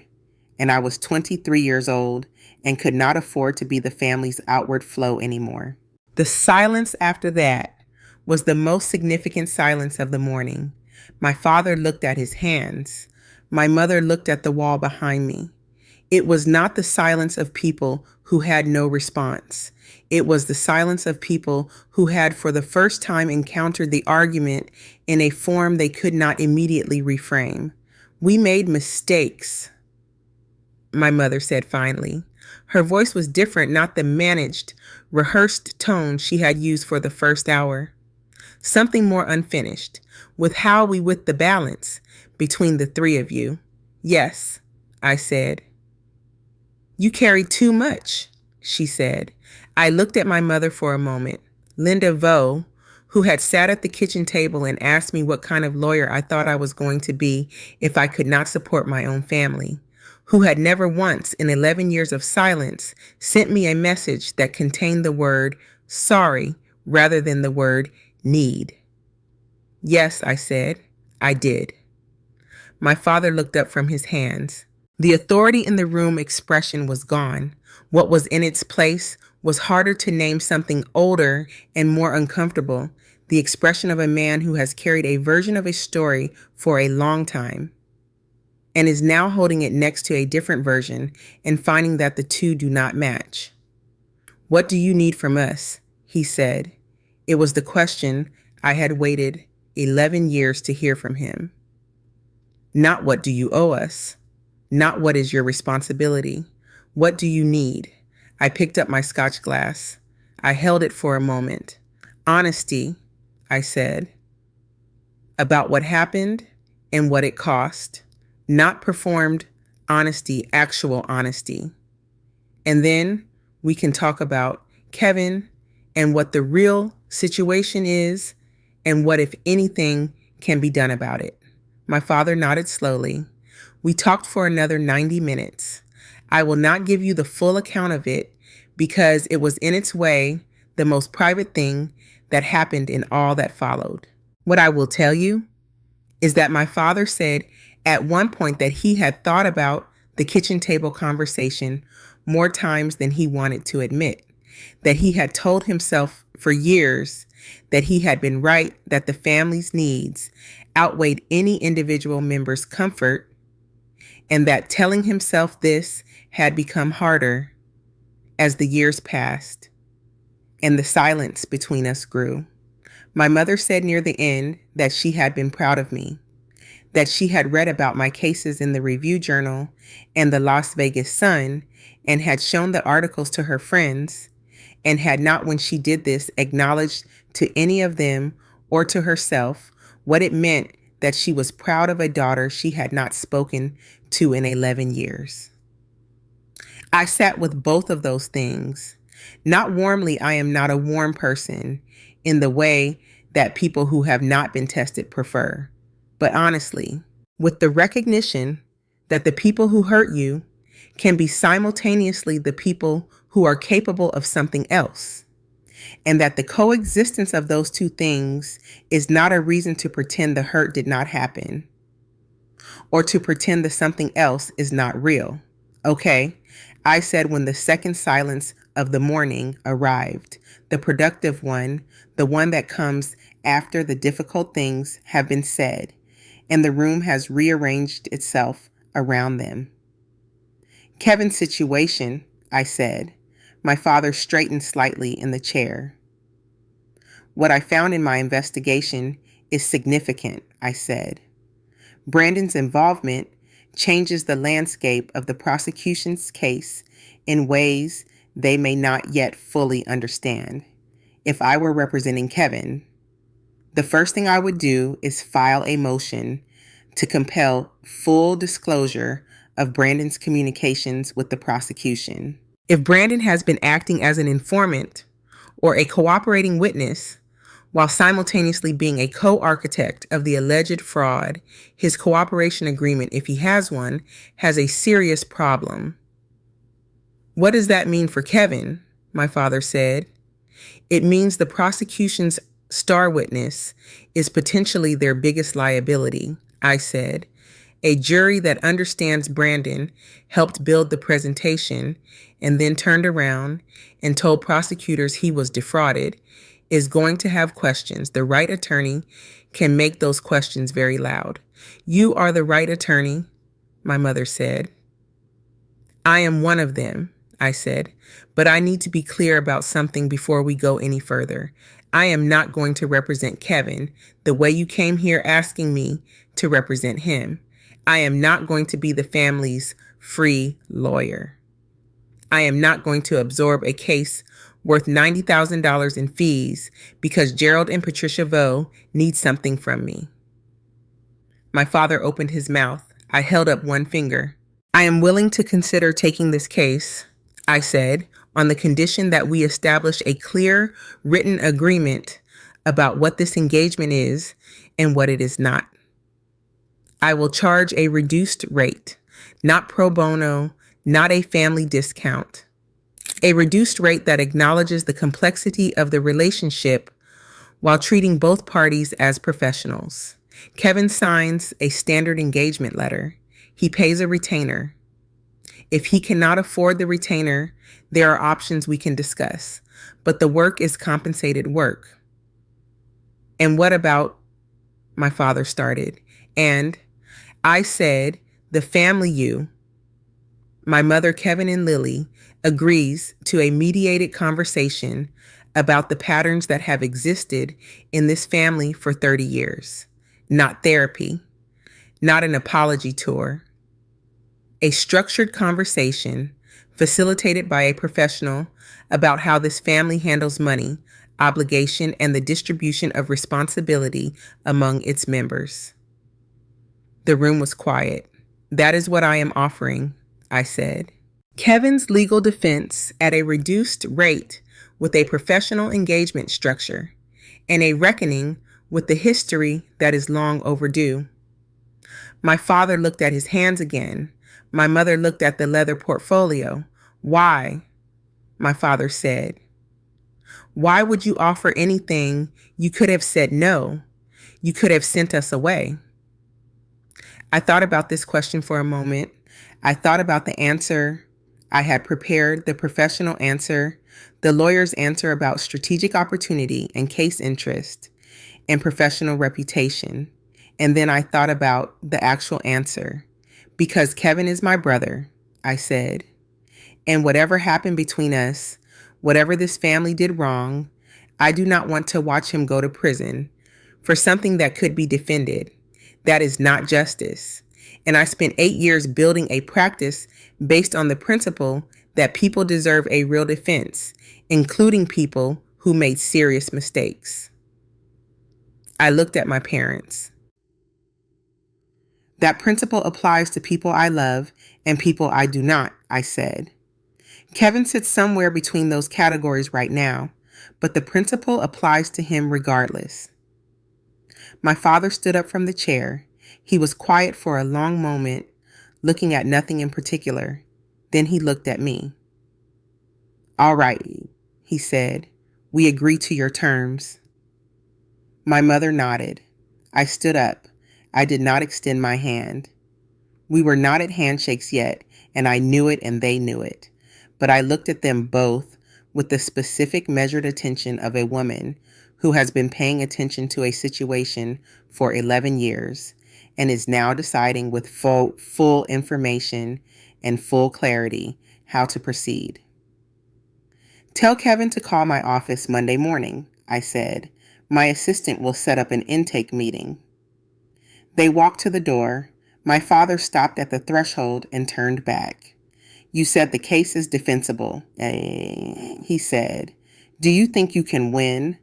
and I was 23 years old and could not afford to be the family's outward flow anymore. The silence after that was the most significant silence of the morning. My father looked at his hands. My mother looked at the wall behind me. It was not the silence of people who had no response. It was the silence of people who had for the first time encountered the argument in a form they could not immediately reframe. We made mistakes, my mother said finally. Her voice was different, not the managed, rehearsed tone she had used for the first hour. Something more unfinished. With how we with the balance between the three of you. Yes, I said. You carry too much, she said. I looked at my mother for a moment. Linda Vo, who had sat at the kitchen table and asked me what kind of lawyer I thought I was going to be if I could not support my own family, who had never once in 11 years of silence sent me a message that contained the word sorry rather than the word need. Yes, I said, I did. My father looked up from his hands. The authority in the room expression was gone. What was in its place was harder to name, something older and more uncomfortable, the expression of a man who has carried a version of a story for a long time and is now holding it next to a different version and finding that the two do not match. What do you need from us? He said. It was the question I had waited 11 years to hear from him. Not what do you owe us? Not what is your responsibility? What do you need? I picked up my scotch glass. I held it for a moment. Honesty, I said, about what happened and what it cost. Not performed honesty, actual honesty. And then we can talk about Kevin and what the real situation is and what, if anything, can be done about it. My father nodded slowly. We talked for another 90 minutes. I will not give you the full account of it because it was in its way the most private thing that happened in all that followed. What I will tell you is that my father said at one point that he had thought about the kitchen table conversation more times than he wanted to admit, that he had told himself for years that he had been right, that the family's needs outweighed any individual member's comfort, and that telling himself this had become harder as the years passed and the silence between us grew. My mother said near the end that she had been proud of me, that she had read about my cases in the Review Journal and the Las Vegas Sun and had shown the articles to her friends, and had not, when she did this, acknowledged to any of them or to herself what it meant that she was proud of a daughter she had not spoken to in 11 years. I sat with both of those things. Not warmly, I am not a warm person in the way that people who have not been tested prefer, but honestly, with the recognition that the people who hurt you can be simultaneously the people who are capable of something else, and that the coexistence of those two things is not a reason to pretend the hurt did not happen or to pretend the something else is not real. Okay, I said when the second silence of the morning arrived, the productive one, the one that comes after the difficult things have been said, and the room has rearranged itself around them. Kevin's situation, I said. My father straightened slightly in the chair. What I found in my investigation is significant, I said. Brandon's involvement changes the landscape of the prosecution's case in ways they may not yet fully understand. If I were representing Kevin, the first thing I would do is file a motion to compel full disclosure of Brandon's communications with the prosecution. If Brandon has been acting as an informant or a cooperating witness while simultaneously being a co-architect of the alleged fraud, his cooperation agreement, if he has one, has a serious problem. What does that mean for Kevin? My father said. It means the prosecution's star witness is potentially their biggest liability, I said, A jury that understands Brandon helped build the presentation and then turned around and told prosecutors he was defrauded is going to have questions. The right attorney can make those questions very loud. You are the right attorney, my mother said. I am one of them, I said, but I need to be clear about something before we go any further. I am not going to represent Kevin the way you came here asking me to represent him. I am not going to be the family's free lawyer. I am not going to absorb a case worth $90,000 in fees because Gerald and Patricia Vo need something from me. My father opened his mouth. I held up one finger. I am willing to consider taking this case, I said, on the condition that we establish a clear written agreement about what this engagement is and what it is not. I will charge a reduced rate, not pro bono, not a family discount. A reduced rate that acknowledges the complexity of the relationship while treating both parties as professionals. Kevin signs a standard engagement letter. He pays a retainer. If he cannot afford the retainer, there are options we can discuss, but the work is compensated work. And what about, my father started, and I said, the family my mother, Kevin, and Lily, agrees to a mediated conversation about the patterns that have existed in this family for 30 years. Not therapy, not an apology tour. A structured conversation facilitated by a professional about how this family handles money, obligation, and the distribution of responsibility among its members. The room was quiet. That is what I am offering, I said. Kevin's legal defense at a reduced rate with a professional engagement structure and a reckoning with the history that is long overdue. My father looked at his hands again. My mother looked at the leather portfolio. Why? My father said. Why would you offer anything? You could have said no. You could have sent us away. I thought about this question for a moment. I thought about the answer I had prepared, the professional answer, the lawyer's answer about strategic opportunity and case interest and professional reputation. And then I thought about the actual answer. Because Kevin is my brother, I said, and whatever happened between us, whatever this family did wrong, I do not want to watch him go to prison for something that could be defended. That is not justice. And I spent 8 years building a practice based on the principle that people deserve a real defense, including people who made serious mistakes. I looked at my parents. That principle applies to people I love and people I do not, I said. Kevin sits somewhere between those categories right now, but the principle applies to him regardless. My father stood up from the chair. He was quiet for a long moment, looking at nothing in particular. Then he looked at me. All right, he said. We agree to your terms. My mother nodded. I stood up. I did not extend my hand. We were not at handshakes yet, and I knew it and they knew it. But I looked at them both with the specific measured attention of a woman who has been paying attention to a situation for 11 years and is now deciding with full information and full clarity how to proceed. Tell Kevin to call my office Monday morning, I said. My assistant will set up an intake meeting. They walked to the door. My father stopped at the threshold and turned back. You said the case is defensible, he said. Do you think you can win?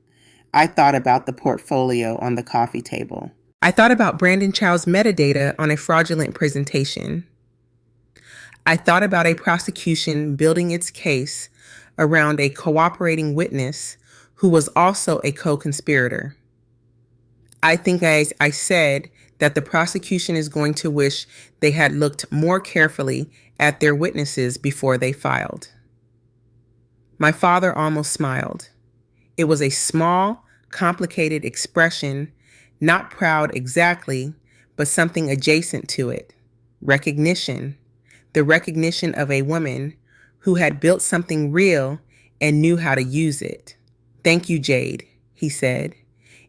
I thought about the portfolio on the coffee table. I thought about Brandon Chow's metadata on a fraudulent presentation. I thought about a prosecution building its case around a cooperating witness who was also a co-conspirator. I think I said that the prosecution is going to wish they had looked more carefully at their witnesses before they filed. My father almost smiled. It was a small, complicated expression, not proud exactly, but something adjacent to it: recognition. The recognition of a woman who had built something real and knew how to use it. "Thank you, Jade," he said.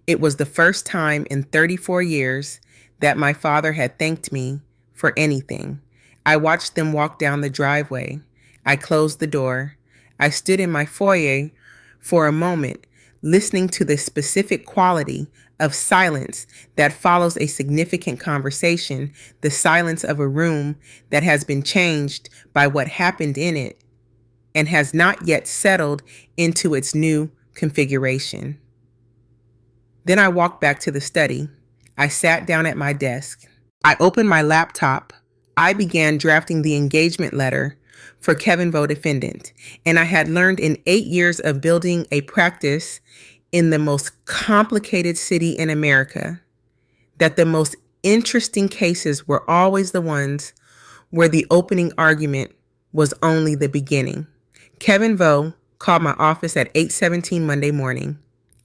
It was the first time in 34 years that my father had thanked me for anything. I watched them walk down the driveway. I closed the door. I stood in my foyer for a moment, listening to the specific quality of silence that follows a significant conversation, the silence of a room that has been changed by what happened in it and has not yet settled into its new configuration. Then I walked back to the study. I sat down at my desk. I opened my laptop. I began drafting the engagement letter for Kevin Vo defendant, and I had learned in 8 years of building a practice in the most complicated city in America that the most interesting cases were always the ones where the opening argument was only the beginning. Kevin Vo called my office at 8:17 Monday morning.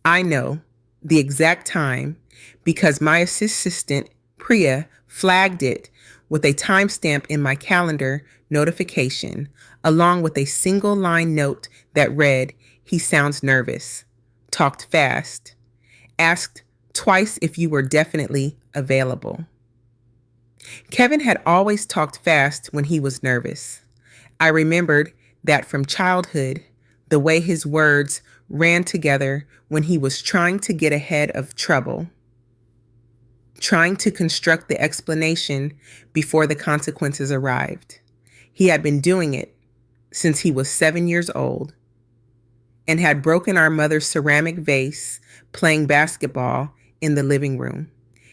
I know the exact time because my assistant, Priya, flagged it with a timestamp in my calendar notification, along with a single line note that read, "He sounds nervous, talked fast, asked twice if you were definitely available." Kevin had always talked fast when he was nervous. I remembered that from childhood, the way his words ran together when he was trying to get ahead of trouble, trying to construct the explanation before the consequences arrived. He had been doing it since he was 7 years old and had broken our mother's ceramic vase playing basketball in the living room.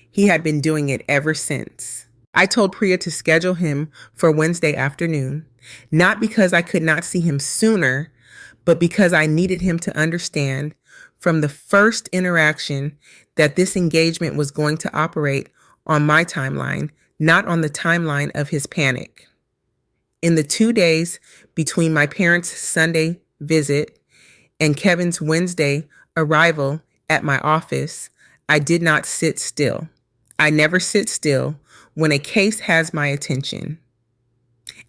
He had been doing it ever since. I told Priya to schedule him for Wednesday afternoon, not because I could not see him sooner, but because I needed him to understand from the first interaction that this engagement was going to operate on my timeline, not on the timeline of his panic. In the 2 days between my parents' Sunday visit and Kevin's Wednesday arrival at my office, I did not sit still. I never sit still when a case has my attention.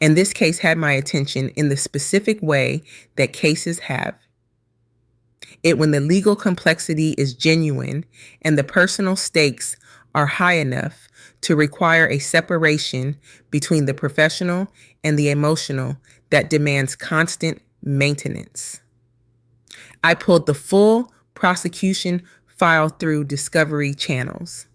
And this case had my attention in the specific way that cases have it when the legal complexity is genuine and the personal stakes are high enough to require a separation between the professional and the emotional that demands constant maintenance. I pulled the full prosecution file through discovery channels.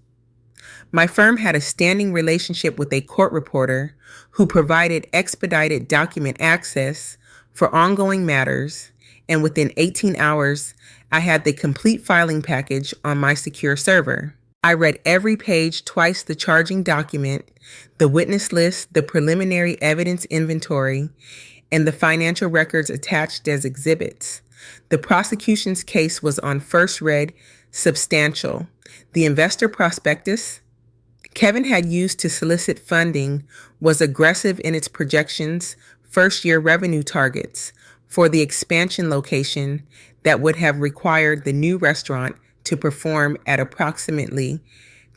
My firm had a standing relationship with a court reporter who provided expedited document access for ongoing matters, and within 18 hours, I had the complete filing package on my secure server. I read every page twice, the charging document, the witness list, the preliminary evidence inventory, and the financial records attached as exhibits. The prosecution's case was on first read substantial. The investor prospectus Kevin had used to solicit funding was aggressive in its projections, first-year revenue targets for the expansion location that would have required the new restaurant to perform at approximately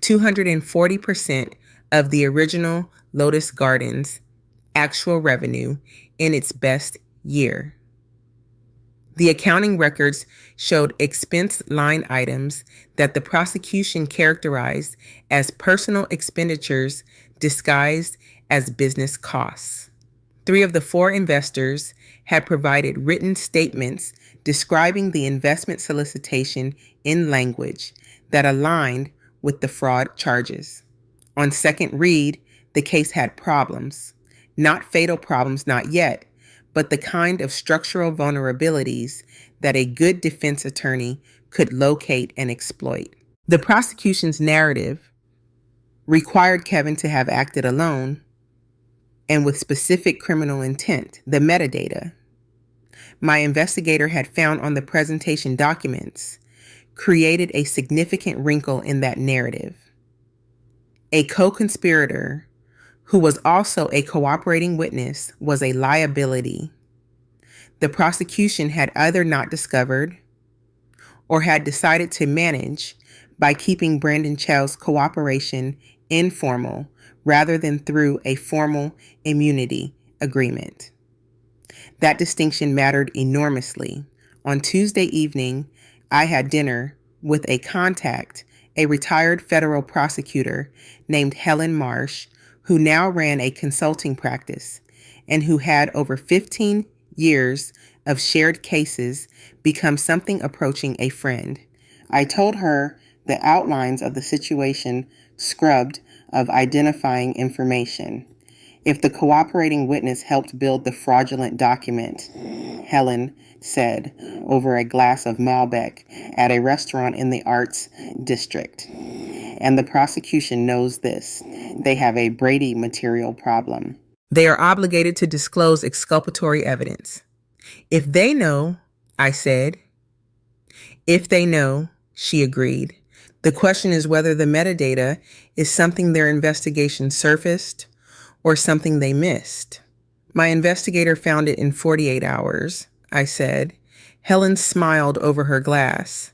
240% of the original Lotus Gardens' actual revenue in its best year. The accounting records showed expense line items that the prosecution characterized as personal expenditures disguised as business costs. 3 of the 4 investors had provided written statements describing the investment solicitation in language that aligned with the fraud charges. On second read, the case had problems. Not fatal problems, not yet, but the kind of structural vulnerabilities that a good defense attorney could locate and exploit. The prosecution's narrative required Kevin to have acted alone and with specific criminal intent, the metadata my investigator had found on the presentation documents created a significant wrinkle in that narrative. A co-conspirator who was also a cooperating witness was a liability the prosecution had either not discovered or had decided to manage by keeping Brandon Chow's cooperation informal, rather than through a formal immunity agreement. That distinction mattered enormously. On Tuesday evening, I had dinner with a contact, a retired federal prosecutor named Helen Marsh, who now ran a consulting practice and who had over 15 years of shared cases become something approaching a friend. I told her the outlines of the situation scrubbed of identifying information. If the cooperating witness helped build the fraudulent document, Helen said over a glass of Malbec at a restaurant in the Arts District. And the prosecution knows this. They have a Brady material problem. They are obligated to disclose exculpatory evidence. If they know, I said. If they know, she agreed. The question is whether the metadata is something their investigation surfaced or something they missed. My investigator found it in 48 hours, I said. Helen smiled over her glass.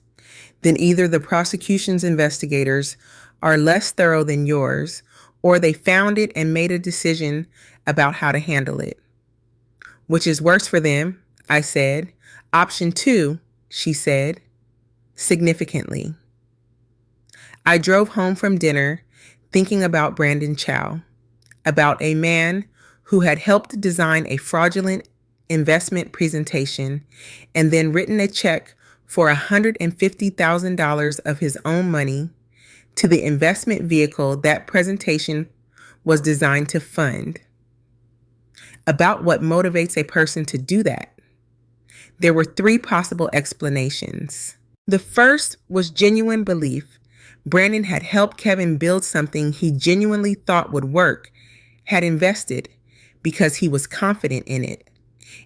Then either the prosecution's investigators are less thorough than yours, or they found it and made a decision about how to handle it. Which is worse for them, I said. Option 2, she said, significantly. I drove home from dinner thinking about Brandon Chow, about a man who had helped design a fraudulent investment presentation and then written a check for $150,000 of his own money to the investment vehicle that presentation was designed to fund. About what motivates a person to do that. There were 3 possible explanations. The first was genuine belief. Brandon had helped Kevin build something he genuinely thought would work, had invested because he was confident in it,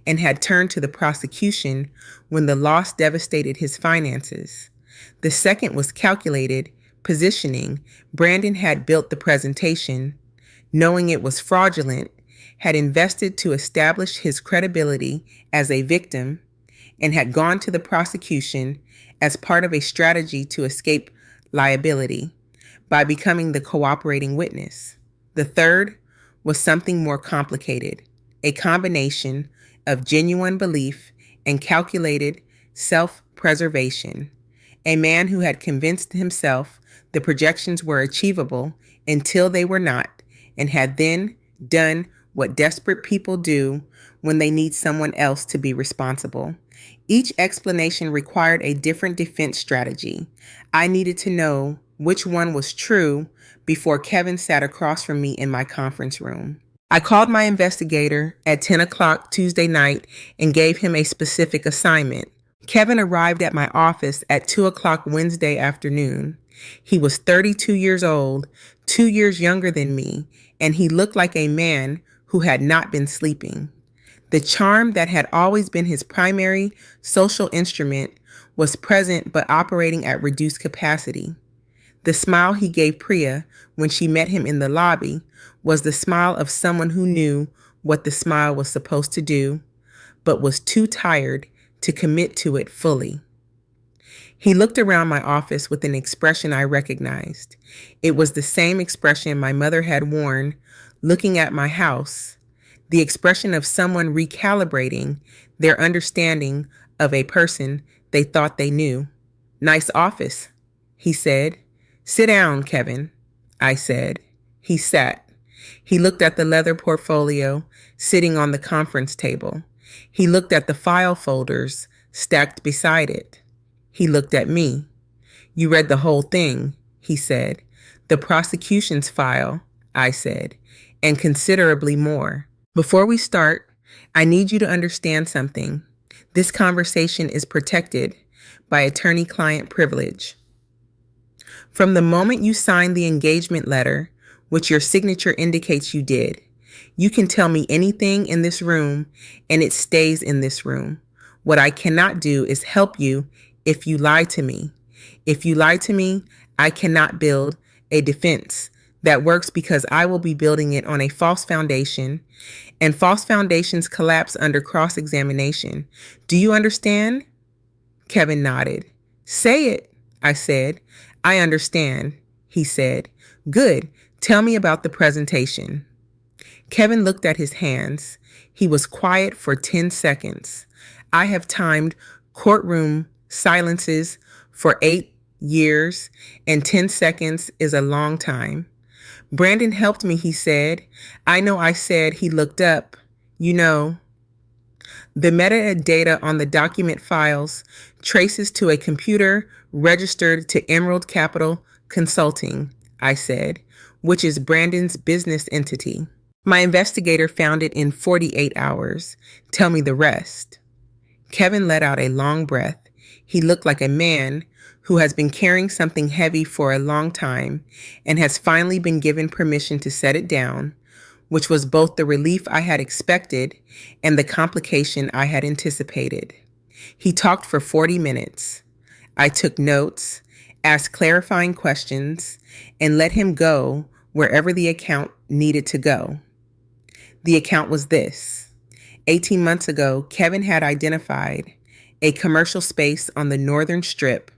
and had turned to the prosecution when the loss devastated his finances. The second was calculated positioning. Brandon had built the presentation, knowing it was fraudulent, had invested to establish his credibility as a victim, and had gone to the prosecution as part of a strategy to escape liability by becoming the cooperating witness. The third was something more complicated, a combination of genuine belief and calculated self-preservation. A man who had convinced himself the projections were achievable until they were not, and had then done what desperate people do when they need someone else to be responsible. Each explanation required a different defense strategy. I needed to know which one was true before Kevin sat across from me in my conference room. I called my investigator at 10 o'clock Tuesday night and gave him a specific assignment. Kevin arrived at my office at 2 o'clock Wednesday afternoon. He was 32 years old, 2 years younger than me, and he looked like a man who had not been sleeping. The charm that had always been his primary social instrument was present but operating at reduced capacity. The smile he gave Priya when she met him in the lobby was the smile of someone who knew what the smile was supposed to do, but was too tired to commit to it fully. He looked around my office with an expression I recognized. It was the same expression my mother had worn looking at my house, the expression of someone recalibrating their understanding of a person they thought they knew. Nice office, he said. Sit down, Kevin, I said. He sat. He looked at the leather portfolio sitting on the conference table. He looked at the file folders stacked beside it. He looked at me. You read the whole thing, he said. The prosecution's file, I said, and considerably more. Before we start, I need you to understand something. This conversation is protected by attorney-client privilege. From the moment you signed the engagement letter, which your signature indicates you did, you can tell me anything in this room and it stays in this room. What I cannot do is help you if you lie to me. If you lie to me, I cannot build a defense that works because I will be building it on a false foundation, and false foundations collapse under cross-examination. Do you understand? Kevin nodded. Say it, I said. I understand, he said. Good. Tell me about the presentation. Kevin looked at his hands. He was quiet for 10 seconds. I have timed courtroom silences for 8 years, and 10 seconds is a long time. Brandon helped me, he said. I know I said. He looked up. You know, the metadata on the document files traces to a computer registered to Emerald Capital Consulting, I said, which is Brandon's business entity. My investigator found it in 48 hours. Tell me the rest. Kevin let out a long breath. He looked like a man who has been carrying something heavy for a long time and has finally been given permission to set it down, which was both the relief I had expected and the complication I had anticipated. He talked for 40 minutes. I took notes, asked clarifying questions, and let him go wherever the account needed to go. The account was this. 18 months ago, Kevin had identified a commercial space on the northern strip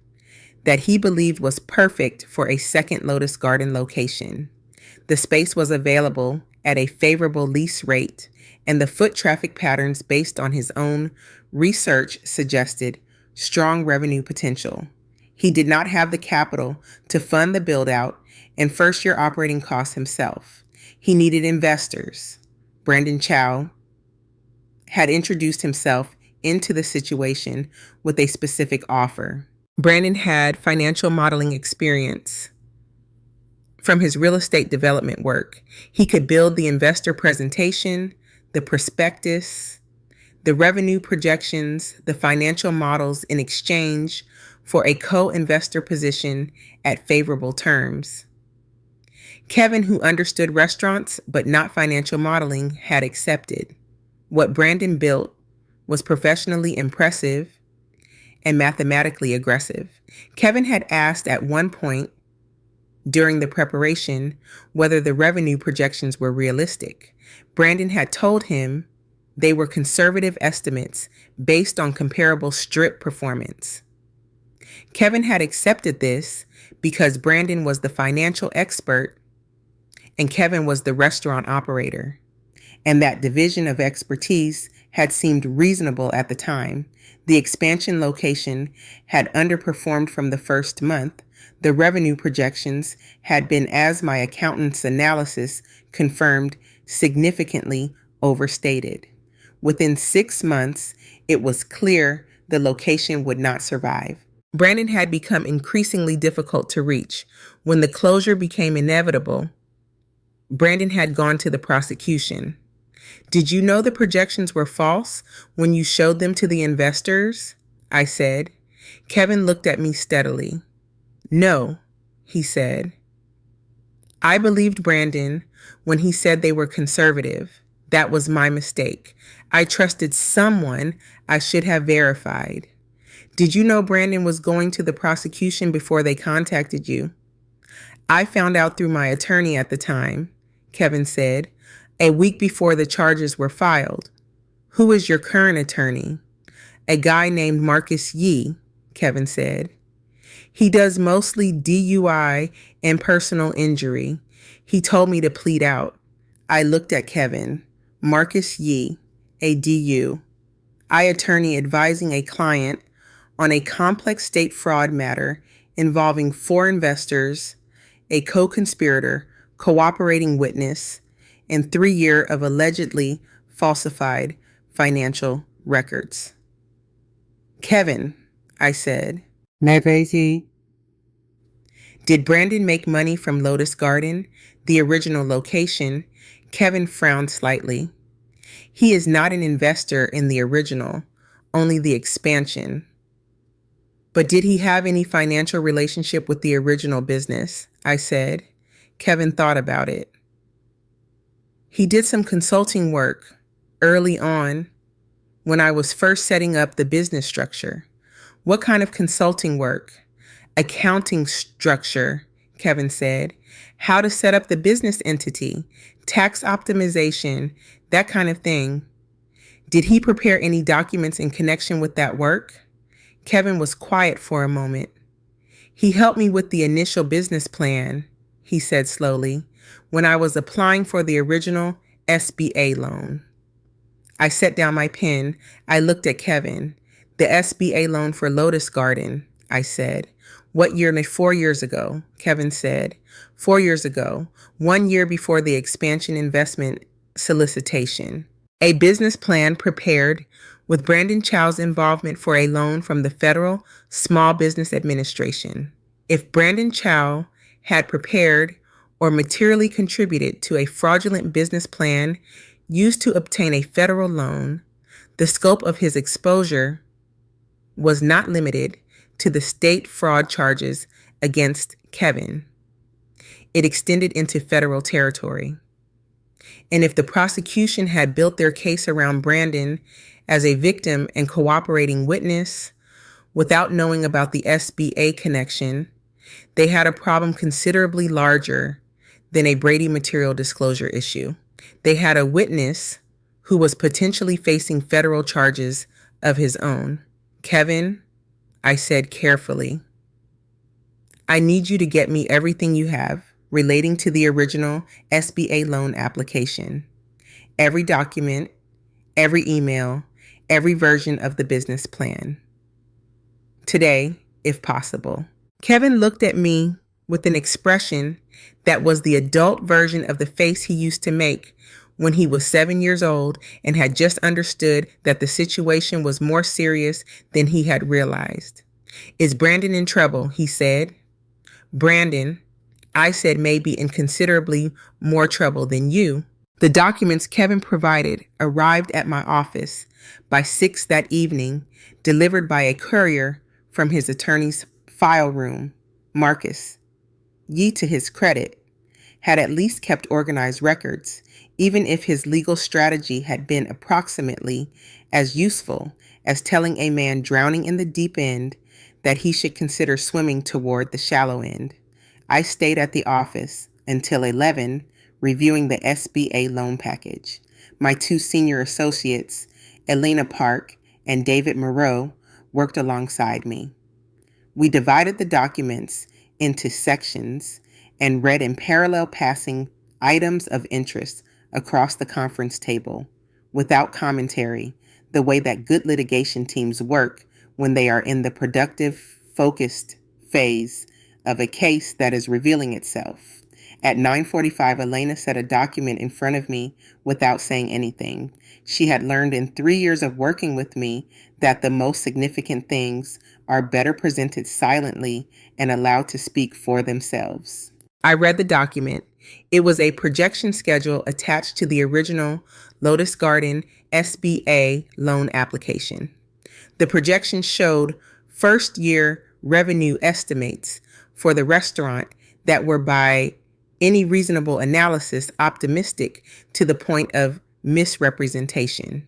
that he believed was perfect for a second Lotus Garden location. The space was available at a favorable lease rate, and the foot traffic patterns based on his own research suggested strong revenue potential. He did not have the capital to fund the build-out and first-year operating costs himself. He needed investors. Brandon Chow had introduced himself into the situation with a specific offer. Brandon had financial modeling experience from his real estate development work. He could build the investor presentation, the prospectus, the revenue projections, the financial models in exchange for a co-investor position at favorable terms. Kevin, who understood restaurants but not financial modeling, had accepted. What Brandon built was professionally impressive and mathematically aggressive. Kevin had asked at one point during the preparation whether the revenue projections were realistic. Brandon had told him they were conservative estimates based on comparable strip performance. Kevin had accepted this because Brandon was the financial expert and Kevin was the restaurant operator, and that division of expertise had seemed reasonable at the time. The expansion location had underperformed from the first month. The revenue projections had been, as my accountant's analysis confirmed, significantly overstated. Within 6 months, it was clear the location would not survive. Brandon had become increasingly difficult to reach. When the closure became inevitable, Brandon had gone to the prosecution. Did you know the projections were false when you showed them to the investors? I said. Kevin looked at me steadily. No, he said. I believed Brandon when he said they were conservative. That was my mistake. I trusted someone I should have verified. Did you know Brandon was going to the prosecution before they contacted you? I found out through my attorney at the time, Kevin said, a week before the charges were filed. Who is your current attorney? A guy named Marcus Yee, Kevin said. He does mostly DUI and personal injury. He told me to plead out. I looked at Kevin. Marcus Yee, a DU. Attorney advising a client on a complex state fraud matter involving 4 investors, a co-conspirator, cooperating witness, and 3 years of allegedly falsified financial records. Kevin, I said. Did Brandon make money from Lotus Garden, the original location? Kevin frowned slightly. He is not an investor in the original, only the expansion. But did he have any financial relationship with the original business? I said. Kevin thought about it. He did some consulting work early on when I was first setting up the business structure. What kind of consulting work? Accounting structure, Kevin said. How to set up the business entity, tax optimization, that kind of thing. Did he prepare any documents in connection with that work? Kevin was quiet for a moment. He helped me with the initial business plan, he said slowly. when I was applying for the original SBA loan. I set down my pen. I looked at Kevin. The SBA loan for Lotus Garden, I said. What year? 4 years ago, Kevin said. 4 years ago, 1 year before the expansion investment solicitation. A business plan prepared with Brandon Chow's involvement for a loan from the Federal Small Business Administration. If Brandon Chow had prepared or materially contributed to a fraudulent business plan used to obtain a federal loan, the scope of his exposure was not limited to the state fraud charges against Kevin. It extended into federal territory. And if the prosecution had built their case around Brandon as a victim and cooperating witness without knowing about the SBA connection, they had a problem considerably larger than a Brady material disclosure issue. They had a witness who was potentially facing federal charges of his own. Kevin, I said carefully, I need you to get me everything you have relating to the original SBA loan application. Every document, every email, every version of the business plan. Today, if possible. Kevin looked at me with an expression that was the adult version of the face he used to make when he was 7 years old and had just understood that the situation was more serious than he had realized. Is Brandon in trouble? He said. Brandon, I said, may be in considerably more trouble than you. The documents Kevin provided arrived at my office by 6 that evening, delivered by a courier from his attorney's file room. Marcus, ye to his credit, had at least kept organized records, even if his legal strategy had been approximately as useful as telling a man drowning in the deep end that he should consider swimming toward the shallow end. I stayed at the office until 11, reviewing the SBA loan package. My 2 senior associates, Elena Park and David Moreau, worked alongside me. We divided the documents into sections and read in parallel passing items of interest across the conference table, without commentary, the way that good litigation teams work when they are in the productive, focused phase of a case that is revealing itself. At 9:45, Elena set a document in front of me without saying anything. She had learned in 3 years of working with me that the most significant things are better presented silently and allowed to speak for themselves. I read the document. It was a projection schedule attached to the original Lotus Garden SBA loan application. The projection showed first-year revenue estimates for the restaurant that were, by any reasonable analysis, optimistic to the point of misrepresentation.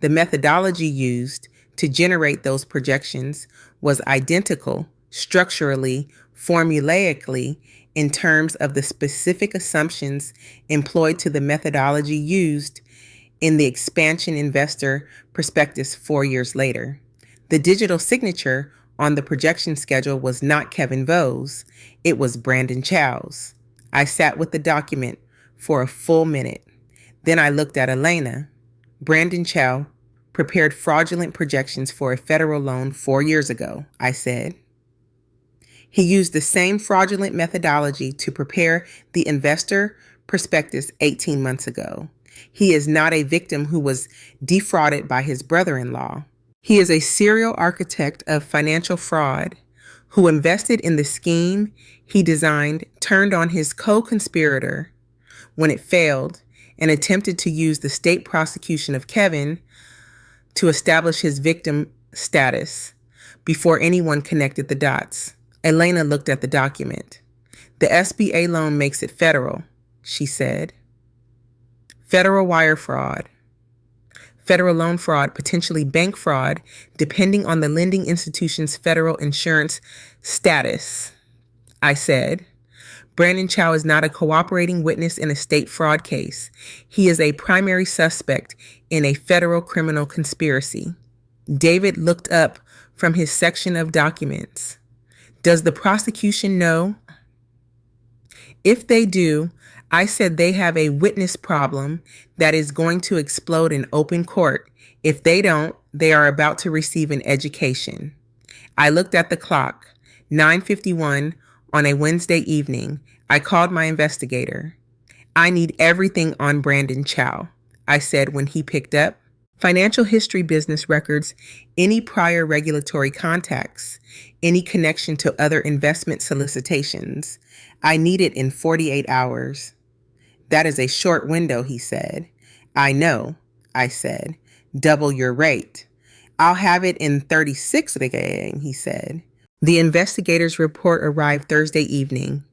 The methodology used to generate those projections was identical structurally, formulaically, in terms of the specific assumptions employed to the methodology used in the expansion investor prospectus 4 years later. The digital signature on the projection schedule was not Kevin Vaugh's, it was Brandon Chow's. I sat with the document for a full minute. Then I looked at Elena. Brandon Chow prepared fraudulent projections for a federal loan 4 years ago, I said. He used the same fraudulent methodology to prepare the investor prospectus 18 months ago. He is not a victim who was defrauded by his brother-in-law. He is a serial architect of financial fraud who invested in the scheme he designed, turned on his co-conspirator when it failed, and attempted to use the state prosecution of Kevin to establish his victim status before anyone connected the dots. Elena looked at the document. The SBA loan makes it federal, she said. Federal wire fraud. Federal loan fraud, potentially bank fraud, depending on the lending institution's federal insurance status. I said, Brandon Chow is not a cooperating witness in a state fraud case. He is a primary suspect in a federal criminal conspiracy. David looked up from his section of documents. Does the prosecution know? If they do, I said they have a witness problem that is going to explode in open court. If they don't, they are about to receive an education. I looked at the clock, 9:51 on a Wednesday evening. I called my investigator. I need everything on Brandon Chow, I said when he picked up. Financial history, business records, any prior regulatory contacts, any connection to other investment solicitations. I need it in 48 hours. That is a short window, he said. I know, I said. Double your rate. I'll have it in 36 again, he said. The investigator's report arrived Thursday evening,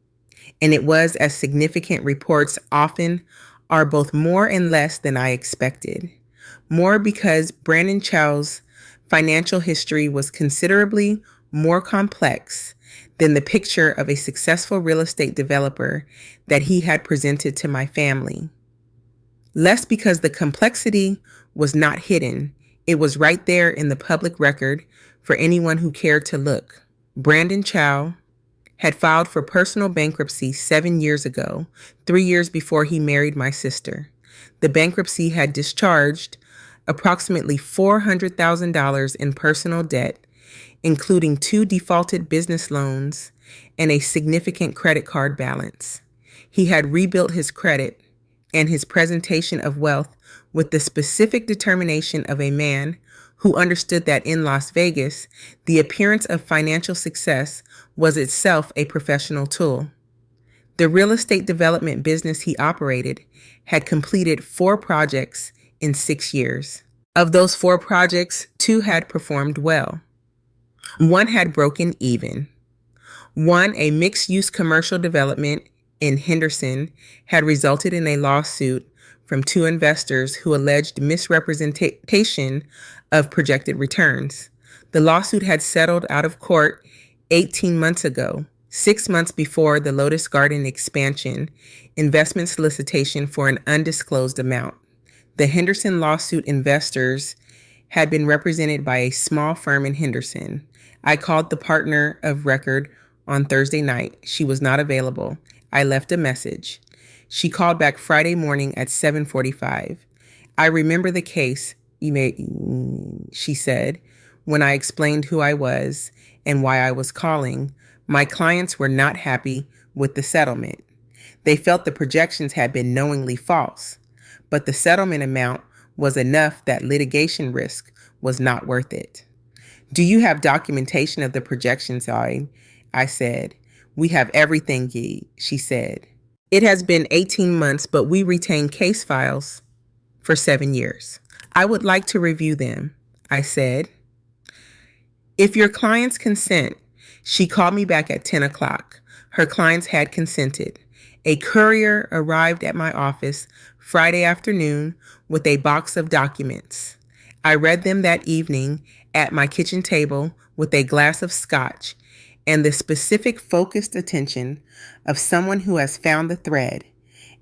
and it was as significant reports often are, both more and less than I expected. More because Brandon Chow's financial history was considerably more complex than the picture of a successful real estate developer that he had presented to my family. Less because the complexity was not hidden, it was right there in the public record for anyone who cared to look. Brandon Chow had filed for personal bankruptcy 7 years ago, 3 years before he married my sister. The bankruptcy had discharged approximately $400,000 in personal debt, including 2 defaulted business loans and a significant credit card balance. He had rebuilt his credit and his presentation of wealth with the specific determination of a man who understood that in Las Vegas, the appearance of financial success was itself a professional tool. The real estate development business he operated had completed 4 projects in 6 years. Of those 4 projects, 2 had performed well. 1 had broken even. 1, a mixed-use commercial development in Henderson, had resulted in a lawsuit from 2 investors who alleged misrepresentation of projected returns. The lawsuit had settled out of court 18 months ago, 6 months before the Lotus Garden expansion investment solicitation for an undisclosed amount. The Henderson lawsuit investors had been represented by a small firm in Henderson. I called the partner of record on Thursday night. She was not available. I left a message. She called back Friday morning at 7:45. I remember the case, she said, when I explained who I was and why I was calling. My clients were not happy with the settlement. They felt the projections had been knowingly false, but the settlement amount was enough that litigation risk was not worth it. Do you have documentation of the projections, I said. We have everything, she said. It has been 18 months, but we retain case files for 7 years. I would like to review them, I said. If your clients consent. She called me back at 10 o'clock. Her clients had consented. A courier arrived at my office Friday afternoon with a box of documents. I read them that evening at my kitchen table with a glass of scotch and the specific focused attention of someone who has found the thread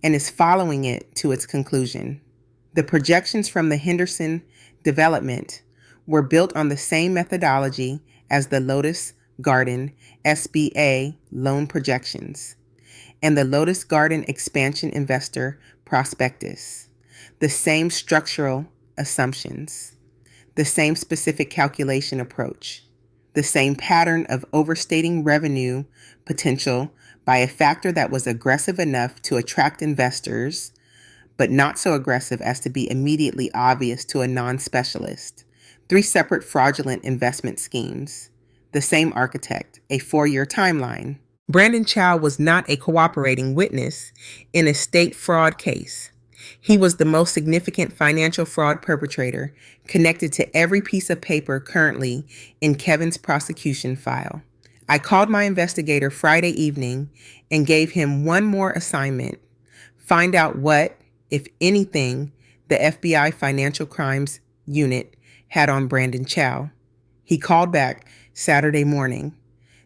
and is following it to its conclusion. The projections from the Henderson development were built on the same methodology as the Lotus Garden SBA loan projections and the Lotus Garden expansion investor prospectus. The same structural assumptions, the same specific calculation approach, the same pattern of overstating revenue potential by a factor that was aggressive enough to attract investors, but not so aggressive as to be immediately obvious to a non-specialist. 3 separate fraudulent investment schemes. The same architect, a 4-year timeline. Brandon Chow was not a cooperating witness in a state fraud case. He was the most significant financial fraud perpetrator connected to every piece of paper currently in Kevin's prosecution file. I called my investigator Friday evening and gave him one more assignment. Find out what, if anything, the FBI Financial Crimes Unit had on Brandon Chow. He called back Saturday morning.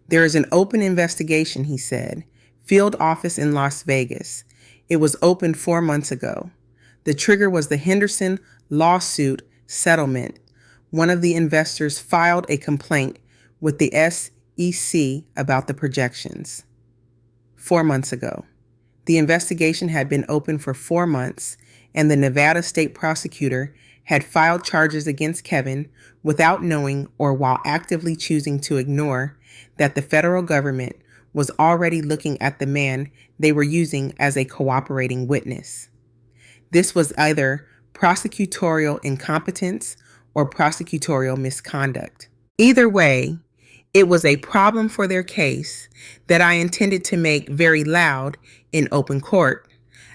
There is an open investigation, he said. Field office in Las Vegas. It was opened 4 months ago. The trigger was the Henderson lawsuit settlement. One of the investors filed a complaint with the SEC about the projections. 4 months ago. The investigation had been open for 4 months, and the Nevada state prosecutor had filed charges against Kevin without knowing or while actively choosing to ignore that the federal government was already looking at the man they were using as a cooperating witness. This was either prosecutorial incompetence or prosecutorial misconduct. Either way, it was a problem for their case that I intended to make very loud in open court.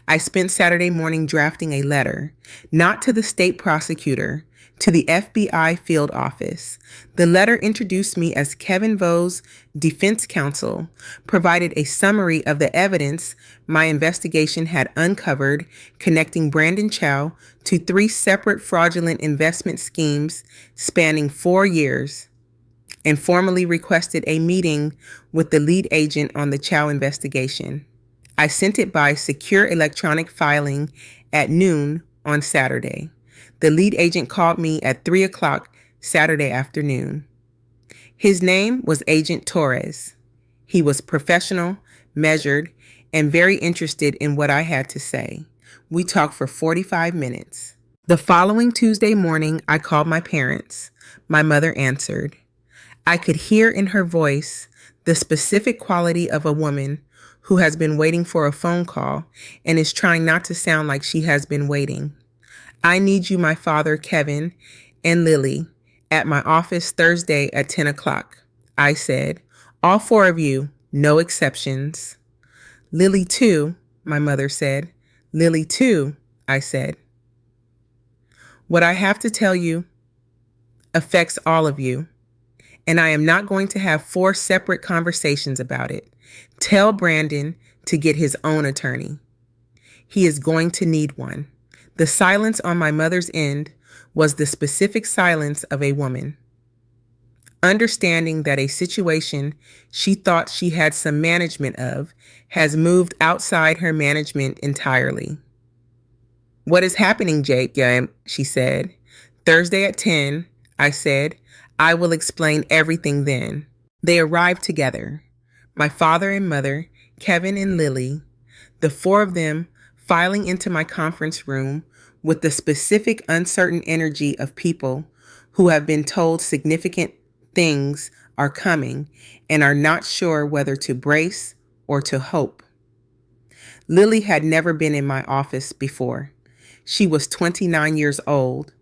I spent Saturday morning drafting a letter, not to the state prosecutor, to the FBI field office. The letter introduced me as Kevin Vo's defense counsel, provided a summary of the evidence my investigation had uncovered connecting Brandon Chow to 3 separate fraudulent investment schemes spanning 4 years, and formally requested a meeting with the lead agent on the Chow investigation. I sent it by secure electronic filing at noon on Saturday. The lead agent called me at 3 o'clock Saturday afternoon. His name was Agent Torres. He was professional, measured, and very interested in what I had to say. We talked for 45 minutes. The following Tuesday morning, I called my parents. My mother answered. I could hear in her voice the specific quality of a woman who has been waiting for a phone call and is trying not to sound like she has been waiting. I need you, my father, Kevin, and Lily, at my office Thursday at 10 o'clock. I said, all 4 of you, no exceptions. Lily too, my mother said. Lily too, I said. What I have to tell you affects all of you, and I am not going to have 4 separate conversations about it. Tell Brandon to get his own attorney. He is going to need one. The silence on my mother's end was the specific silence of a woman, understanding that a situation she thought she had some management of has moved outside her management entirely. What is happening, Jake? She said. Thursday at 10, I said. I will explain everything then. They arrived together. My father and mother, Kevin and Lily, the 4 of them filing into my conference room with the specific uncertain energy of people who have been told significant things are coming and are not sure whether to brace or to hope. Lily had never been in my office before. She was 29 years old,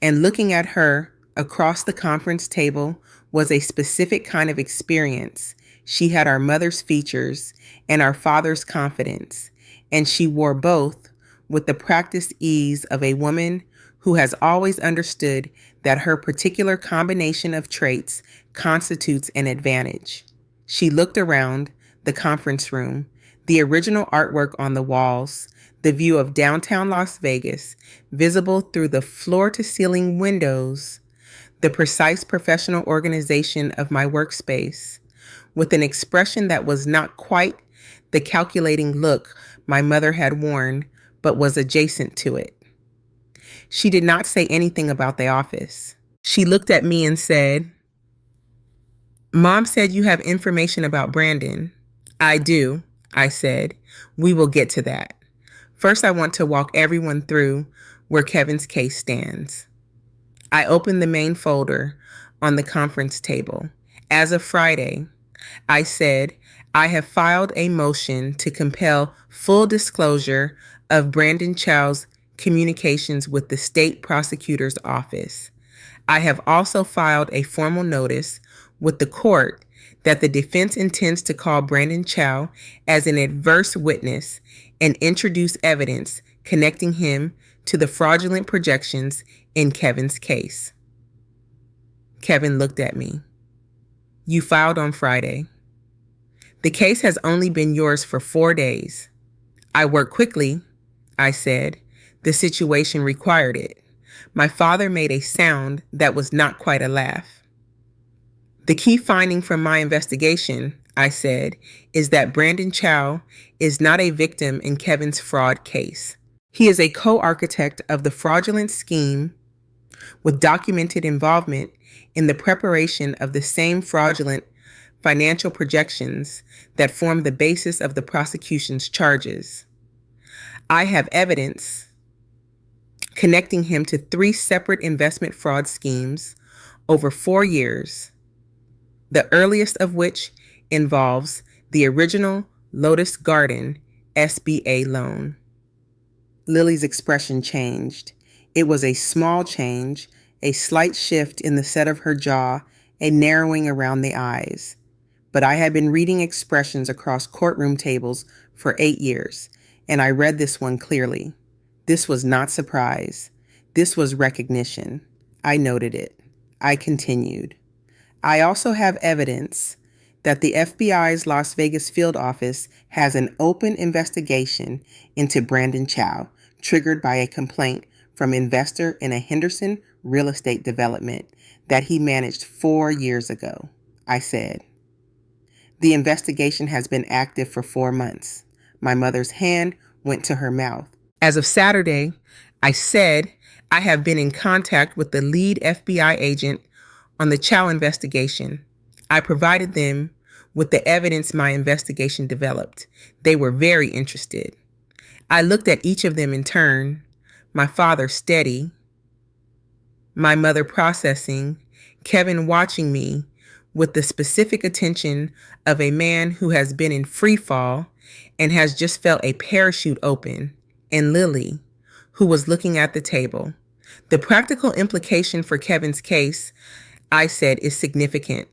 and looking at her across the conference table was a specific kind of experience. She had our mother's features and our father's confidence, and she wore both with the practiced ease of a woman who has always understood that her particular combination of traits constitutes an advantage. She looked around the conference room, the original artwork on the walls, the view of downtown Las Vegas, visible through the floor-to-ceiling windows, the precise professional organization of my workspace, with an expression that was not quite the calculating look my mother had worn, but was adjacent to it. She did not say anything about the office. She looked at me and said, Mom said you have information about Brandon. I do, I said. We will get to that. First, I want to walk everyone through where Kevin's case stands. I opened the main folder on the conference table. As of Friday, I said, I have filed a motion to compel full disclosure of Brandon Chow's communications with the state prosecutor's office. I have also filed a formal notice with the court that the defense intends to call Brandon Chow as an adverse witness and introduce evidence connecting him to the fraudulent projections in Kevin's case. Kevin looked at me. You filed on Friday. The case has only been yours for 4 days. I worked quickly, I said. The situation required it. My father made a sound that was not quite a laugh. The key finding from my investigation, I said, is that Brandon Chow is not a victim in Kevin's fraud case. He is a co-architect of the fraudulent scheme with documented involvement in the preparation of the same fraudulent financial projections that form the basis of the prosecution's charges. I have evidence connecting him to 3 separate investment fraud schemes over 4 years, the earliest of which involves the original Lotus Garden SBA loan. Lily's expression changed. It was a small change, a slight shift in the set of her jaw, a narrowing around the eyes. But I had been reading expressions across courtroom tables for 8 years, and I read this one clearly. This was not surprise. This was recognition. I noted it. I continued. I also have evidence that the FBI's Las Vegas field office has an open investigation into Brandon Chow, triggered by a complaint from investor in a Henderson real estate development that he managed 4 years ago, I said. The investigation has been active for 4 months. My mother's hand went to her mouth. As of Saturday, I said I have been in contact with the lead FBI agent on the Chow investigation. I provided them with the evidence my investigation developed. They were very interested. I looked at each of them in turn, my father steady, my mother processing, Kevin watching me with the specific attention of a man who has been in free fall and has just felt a parachute open, and Lily, who was looking at the table. The practical implication for Kevin's case, I said, is significant.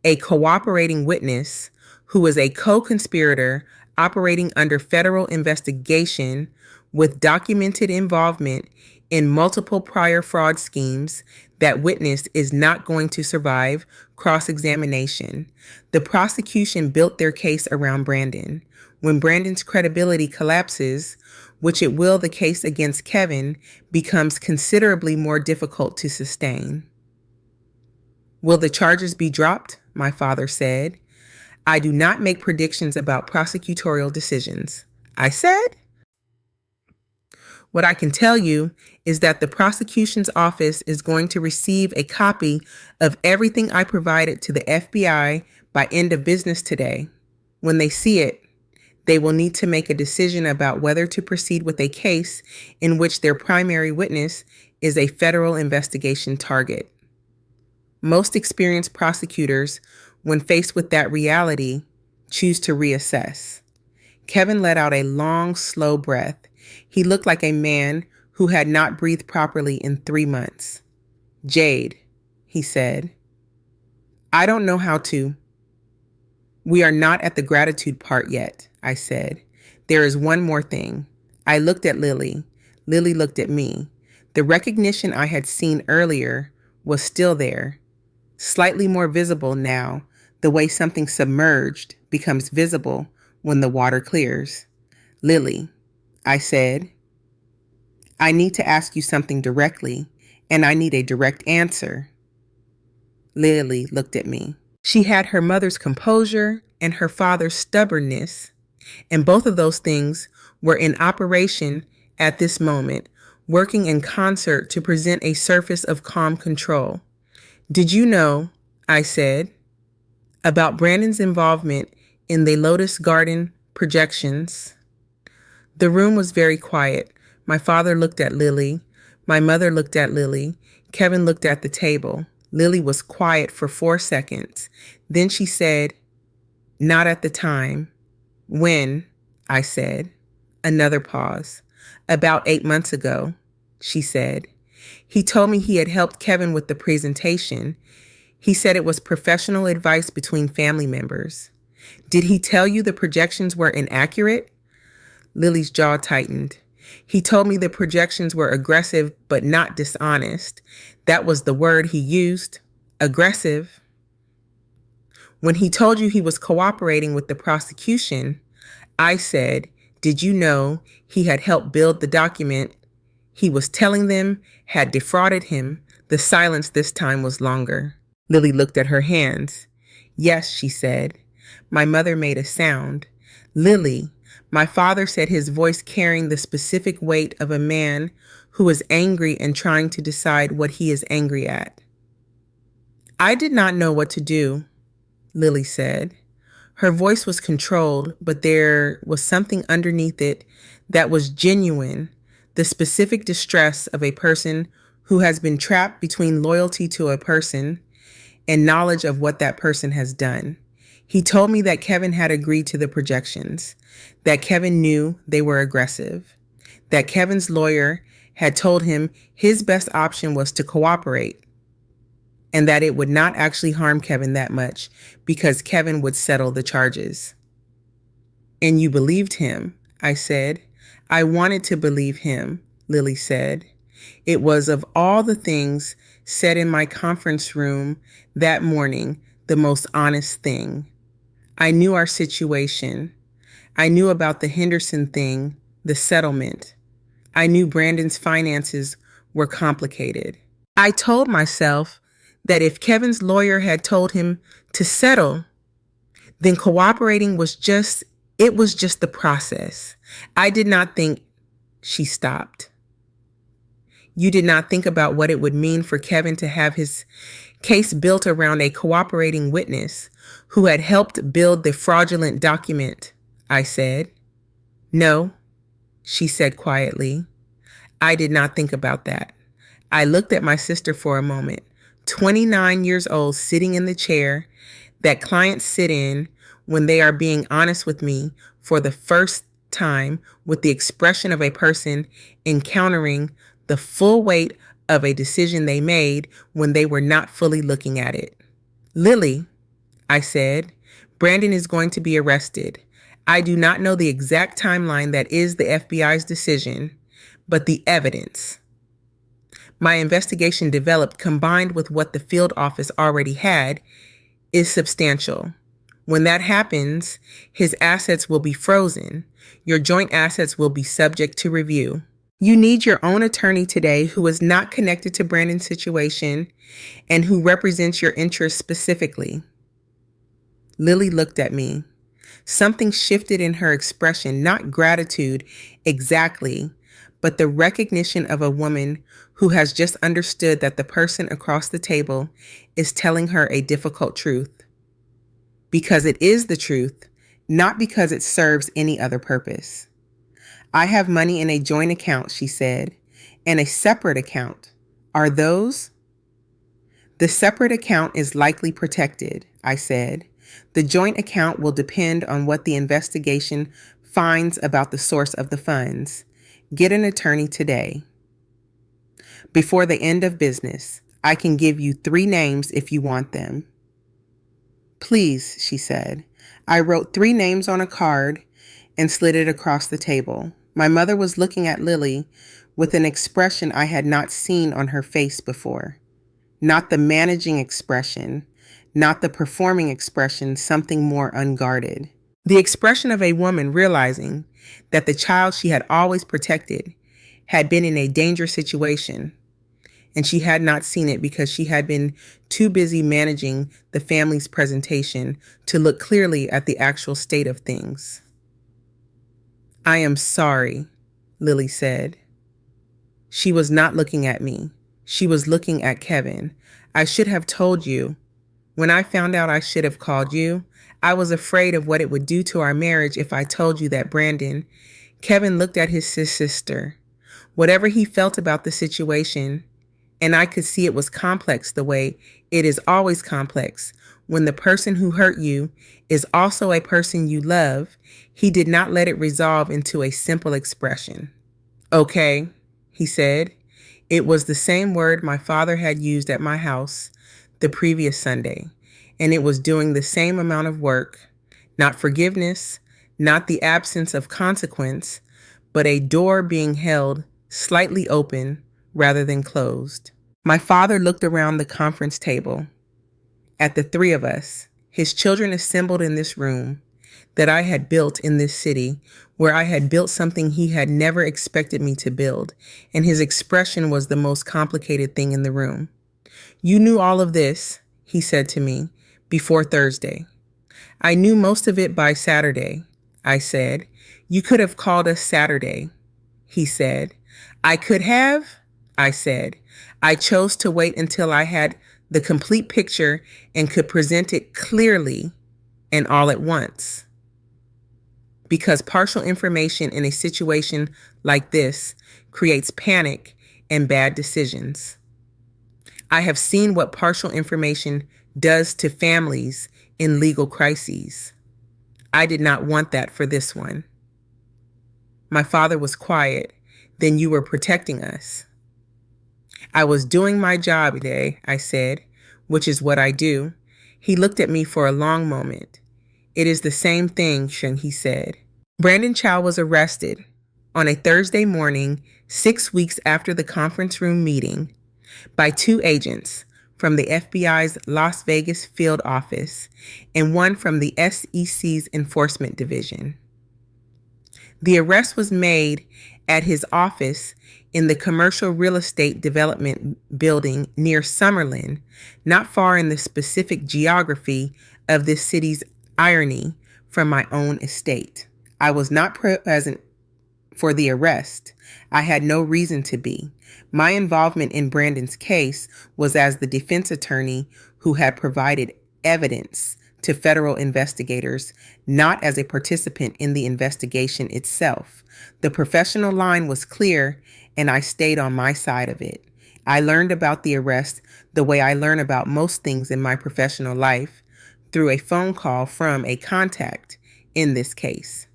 A cooperating witness who is a co-conspirator operating under federal investigation with documented involvement in multiple prior fraud schemes, that witness is not going to survive cross-examination. The prosecution built their case around Brandon. When Brandon's credibility collapses, which it will, the case against Kevin becomes considerably more difficult to sustain. Will the charges be dropped? My father said. I do not make predictions about prosecutorial decisions. I said. What I can tell you is that the prosecution's office is going to receive a copy of everything I provided to the FBI by end of business today. When they see it, they will need to make a decision about whether to proceed with a case in which their primary witness is a federal investigation target. Most experienced prosecutors, when faced with that reality, choose to reassess. Kevin let out a long, slow breath. He looked like a man who had not breathed properly in 3 months. Jade, he said, I don't know how to. We are not at the gratitude part yet, I said. There is one more thing. I looked at Lily. Lily looked at me. The recognition I had seen earlier was still there, slightly more visible now, the way something submerged becomes visible when the water clears. Lily, I said, I need to ask you something directly, and I need a direct answer. Lily looked at me. She had her mother's composure and her father's stubbornness, and both of those things were in operation at this moment, working in concert to present a surface of calm control. Did you know, I said, about Brandon's involvement in the Lotus Garden projections? The room was very quiet. My father looked at Lily. My mother looked at Lily. Kevin looked at the table. Lily was quiet for 4 seconds. Then she said, not at the time. When? I said. Another pause. About 8 months ago, she said. He told me he had helped Kevin with the presentation. He said it was professional advice between family members. Did he tell you the projections were inaccurate? Lily's jaw tightened. He told me the projections were aggressive but not dishonest. That was the word he used, aggressive. When he told you he was cooperating with the prosecution, I said, did you know he had helped build the document he was telling them had defrauded him? The silence this time was longer. Lily looked at her hands. Yes, she said. My mother made a sound. Lily, my father said, his voice carrying the specific weight of a man who is angry and trying to decide what he is angry at. I did not know what to do. Lily said. Her voice was controlled, but there was something underneath it that was genuine, the specific distress of a person who has been trapped between loyalty to a person and knowledge of what that person has done. He told me that Kevin had agreed to the projections, that Kevin knew they were aggressive, that Kevin's lawyer had told him his best option was to cooperate, and that it would not actually harm Kevin that much because Kevin would settle the charges. And you believed him, I said. I wanted to believe him, Lily said. It was of all the things said in my conference room that morning, the most honest thing. I knew our situation. I knew about the Henderson thing, the settlement. I knew Brandon's finances were complicated. I told myself that if Kevin's lawyer had told him to settle, then cooperating was just the process. I did not think. She stopped. You did not think about what it would mean for Kevin to have his case built around a cooperating witness who had helped build the fraudulent document, I said. No, she said quietly. I did not think about that. I looked at my sister for a moment, 29 years old, sitting in the chair that clients sit in when they are being honest with me for the first time, with the expression of a person encountering the full weight of a decision they made when they were not fully looking at it. Lily, I said, Brandon is going to be arrested. I do not know the exact timeline that is the FBI's decision, but the evidence my investigation developed, combined with what the field office already had, is substantial. When that happens, his assets will be frozen. Your joint assets will be subject to review. You need your own attorney today who is not connected to Brandon's situation and who represents your interests specifically. Lily looked at me. Something shifted in her expression, not gratitude exactly, but the recognition of a woman who has just understood that the person across the table is telling her a difficult truth. Because it is the truth, not because it serves any other purpose. I have money in a joint account, she said, and a separate account. Are those? The separate account is likely protected, I said. The joint account will depend on what the investigation finds about the source of the funds. Get an attorney today. Before the end of business, I can give you 3 names if you want them. Please, she said. I wrote 3 names on a card and slid it across the table. My mother was looking at Lily with an expression I had not seen on her face before. Not the managing expression, not the performing expression, something more unguarded. The expression of a woman realizing that the child she had always protected had been in a dangerous situation, and she had not seen it because she had been too busy managing the family's presentation to look clearly at the actual state of things. I am sorry, Lily said. She was not looking at me. She was looking at Kevin. I should have told you. When I found out I should have called you, I was afraid of what it would do to our marriage if I told you that Brandon. Kevin looked at his sister. Whatever he felt about the situation, and I could see it was complex the way it is always complex when the person who hurt you is also a person you love, he did not let it resolve into a simple expression. Okay, he said. It was the same word my father had used at my house the previous Sunday, and it was doing the same amount of work, not forgiveness, not the absence of consequence, but a door being held slightly open rather than closed. My father looked around the conference table at the 3 of us, his children assembled in this room that I had built in this city, where I had built something he had never expected me to build, and his expression was the most complicated thing in the room. You knew all of this, he said to me, before Thursday. I knew most of it by Saturday, I said. You could have called us Saturday, he said. I could have, I said. I chose to wait until I had the complete picture and could present it clearly and all at once. Because partial information in a situation like this creates panic and bad decisions. I have seen what partial information does to families in legal crises. I did not want that for this one. My father was quiet. Then you were protecting us. I was doing my job today, I said, which is what I do. He looked at me for a long moment. It is the same thing, he said. Brandon Chow was arrested on a Thursday morning, 6 weeks after the conference room meeting, by 2 agents from the FBI's Las Vegas field office and one from the SEC's Enforcement Division. The arrest was made at his office in the commercial real estate development building near Summerlin, not far in the specific geography of this city's irony from my own estate. I was not present for the arrest. I had no reason to be. My involvement in Brandon's case was as the defense attorney who had provided evidence to federal investigators, not as a participant in the investigation itself. The professional line was clear, and I stayed on my side of it. I learned about the arrest the way I learn about most things in my professional life, through a phone call from a contact in this case.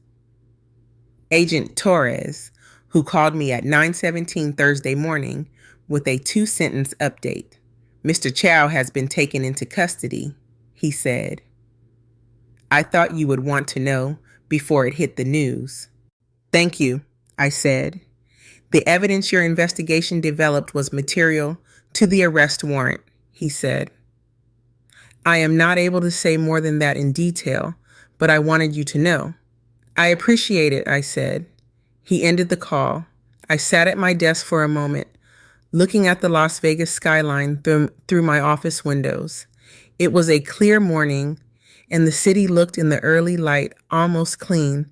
Agent Torres, who called me at 9:17 Thursday morning with a 2-sentence update. Mr. Chow has been taken into custody, he said. I thought you would want to know before it hit the news. Thank you, I said. The evidence your investigation developed was material to the arrest warrant, he said. I am not able to say more than that in detail, but I wanted you to know. I appreciate it, I said. He ended the call. I sat at my desk for a moment, looking at the Las Vegas skyline through my office windows. It was a clear morning, and the city looked in the early light almost clean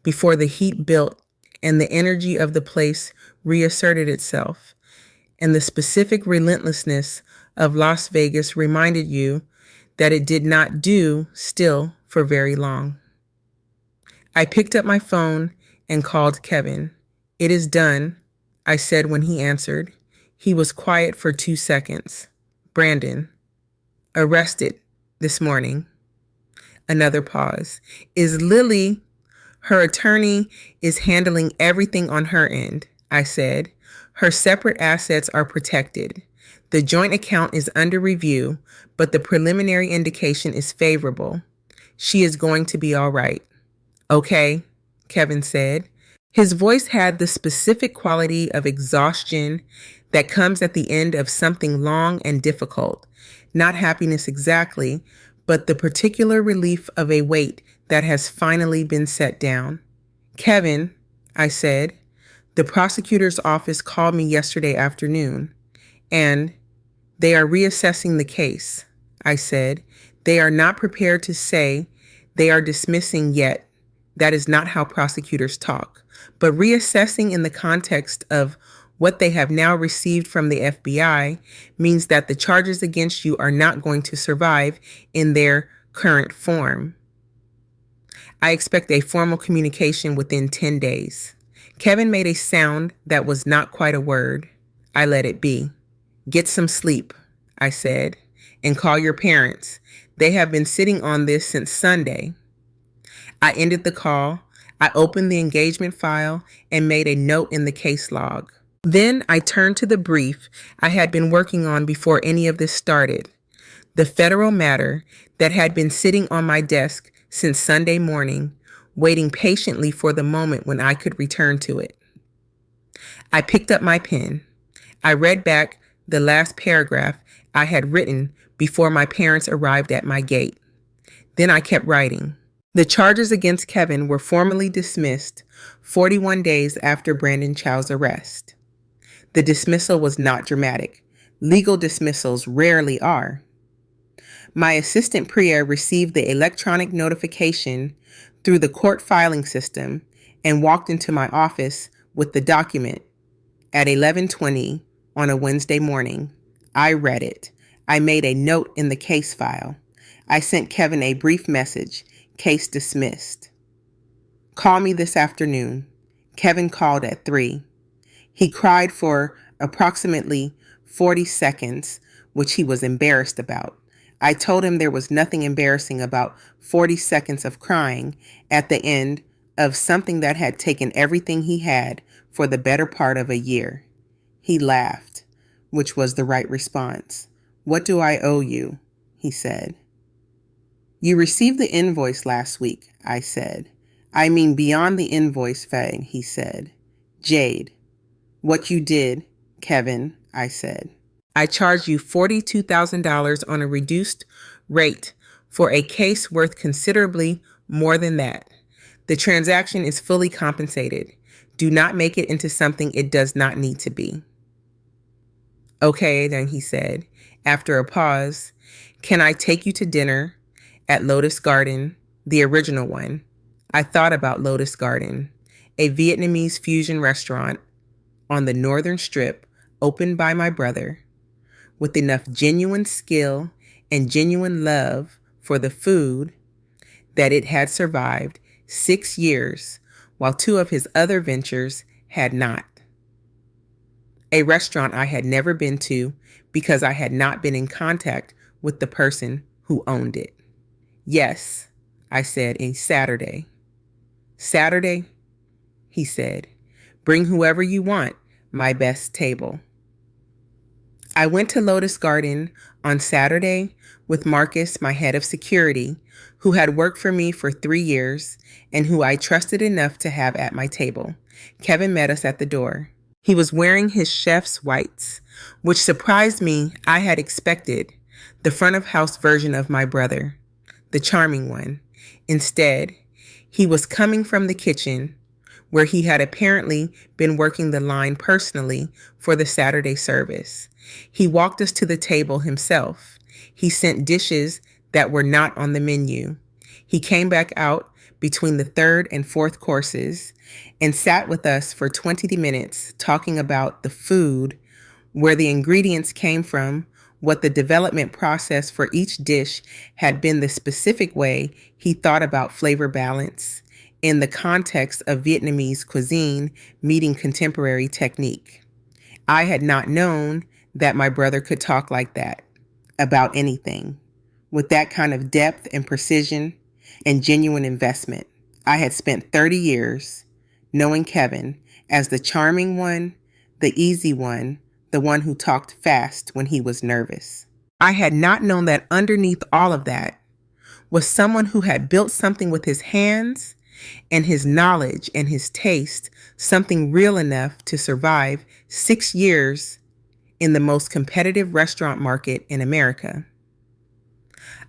before the heat built and the energy of the place reasserted itself. And the specific relentlessness of Las Vegas reminded you that it did not do still for very long. I picked up my phone and called Kevin. It is done, I said when he answered. He was quiet for 2 seconds. Brandon, arrested this morning. Another pause. Is Lily, her attorney, is handling everything on her end, I said. Her separate assets are protected. The joint account is under review, but the preliminary indication is favorable. She is going to be all right. Okay, Kevin said. His voice had the specific quality of exhaustion that comes at the end of something long and difficult. Not happiness exactly, but the particular relief of a weight that has finally been set down. Kevin, I said, the prosecutor's office called me yesterday afternoon, and they are reassessing the case, I said. They are not prepared to say they are dismissing yet. That is not how prosecutors talk, but reassessing in the context of what they have now received from the FBI means that the charges against you are not going to survive in their current form. I expect a formal communication within 10 days. Kevin made a sound that was not quite a word. I let it be. Get some sleep, I said, and call your parents. They have been sitting on this since Sunday. I ended the call. I opened the engagement file and made a note in the case log. Then I turned to the brief I had been working on before any of this started, the federal matter that had been sitting on my desk since Sunday morning, waiting patiently for the moment when I could return to it. I picked up my pen. I read back the last paragraph I had written before my parents arrived at my gate. Then I kept writing. The charges against Kevin were formally dismissed 41 days after Brandon Chow's arrest. The dismissal was not dramatic. Legal dismissals rarely are. My assistant Priya received the electronic notification through the court filing system and walked into my office with the document at 11:20 on a Wednesday morning. I read it. I made a note in the case file. I sent Kevin a brief message. Case dismissed. Call me this afternoon. Kevin called at 3. He cried for approximately 40 seconds, which he was embarrassed about. I told him there was nothing embarrassing about 40 seconds of crying at the end of something that had taken everything he had for the better part of a year. He laughed, which was the right response. What do I owe you? He said. You received the invoice last week, I said. I mean beyond the invoice, Faye, he said. Jade. What you did, Kevin, I said. I charged you $42,000 on a reduced rate for a case worth considerably more than that. The transaction is fully compensated. Do not make it into something it does not need to be. Okay, then he said, after a pause, can I take you to dinner at Lotus Garden, the original one? I thought about Lotus Garden, a Vietnamese fusion restaurant on the northern strip opened by my brother, with enough genuine skill and genuine love for the food that it had survived 6 years while 2 of his other ventures had not. A restaurant I had never been to because I had not been in contact with the person who owned it. Yes, I said, a Saturday. Saturday? He said, bring whoever you want, my best table. I went to Lotus Garden on Saturday with Marcus, my head of security, who had worked for me for 3 years and who I trusted enough to have at my table. Kevin met us at the door. He was wearing his chef's whites, which surprised me. I had expected the front of house version of my brother, the charming one. Instead, he was coming from the kitchen, where he had apparently been working the line personally for the Saturday service. He walked us to the table himself. He sent dishes that were not on the menu. He came back out between the 3rd and 4th courses and sat with us for 20 minutes talking about the food, where the ingredients came from, what the development process for each dish had been, the specific way he thought about flavor balance in the context of Vietnamese cuisine meeting contemporary technique. I had not known that my brother could talk like that about anything, with that kind of depth and precision and genuine investment. I had spent 30 years knowing Kevin as the charming one, the easy one, the one who talked fast when he was nervous. I had not known that underneath all of that was someone who had built something with his hands and his knowledge and his taste, something real enough to survive 6 years in the most competitive restaurant market in America.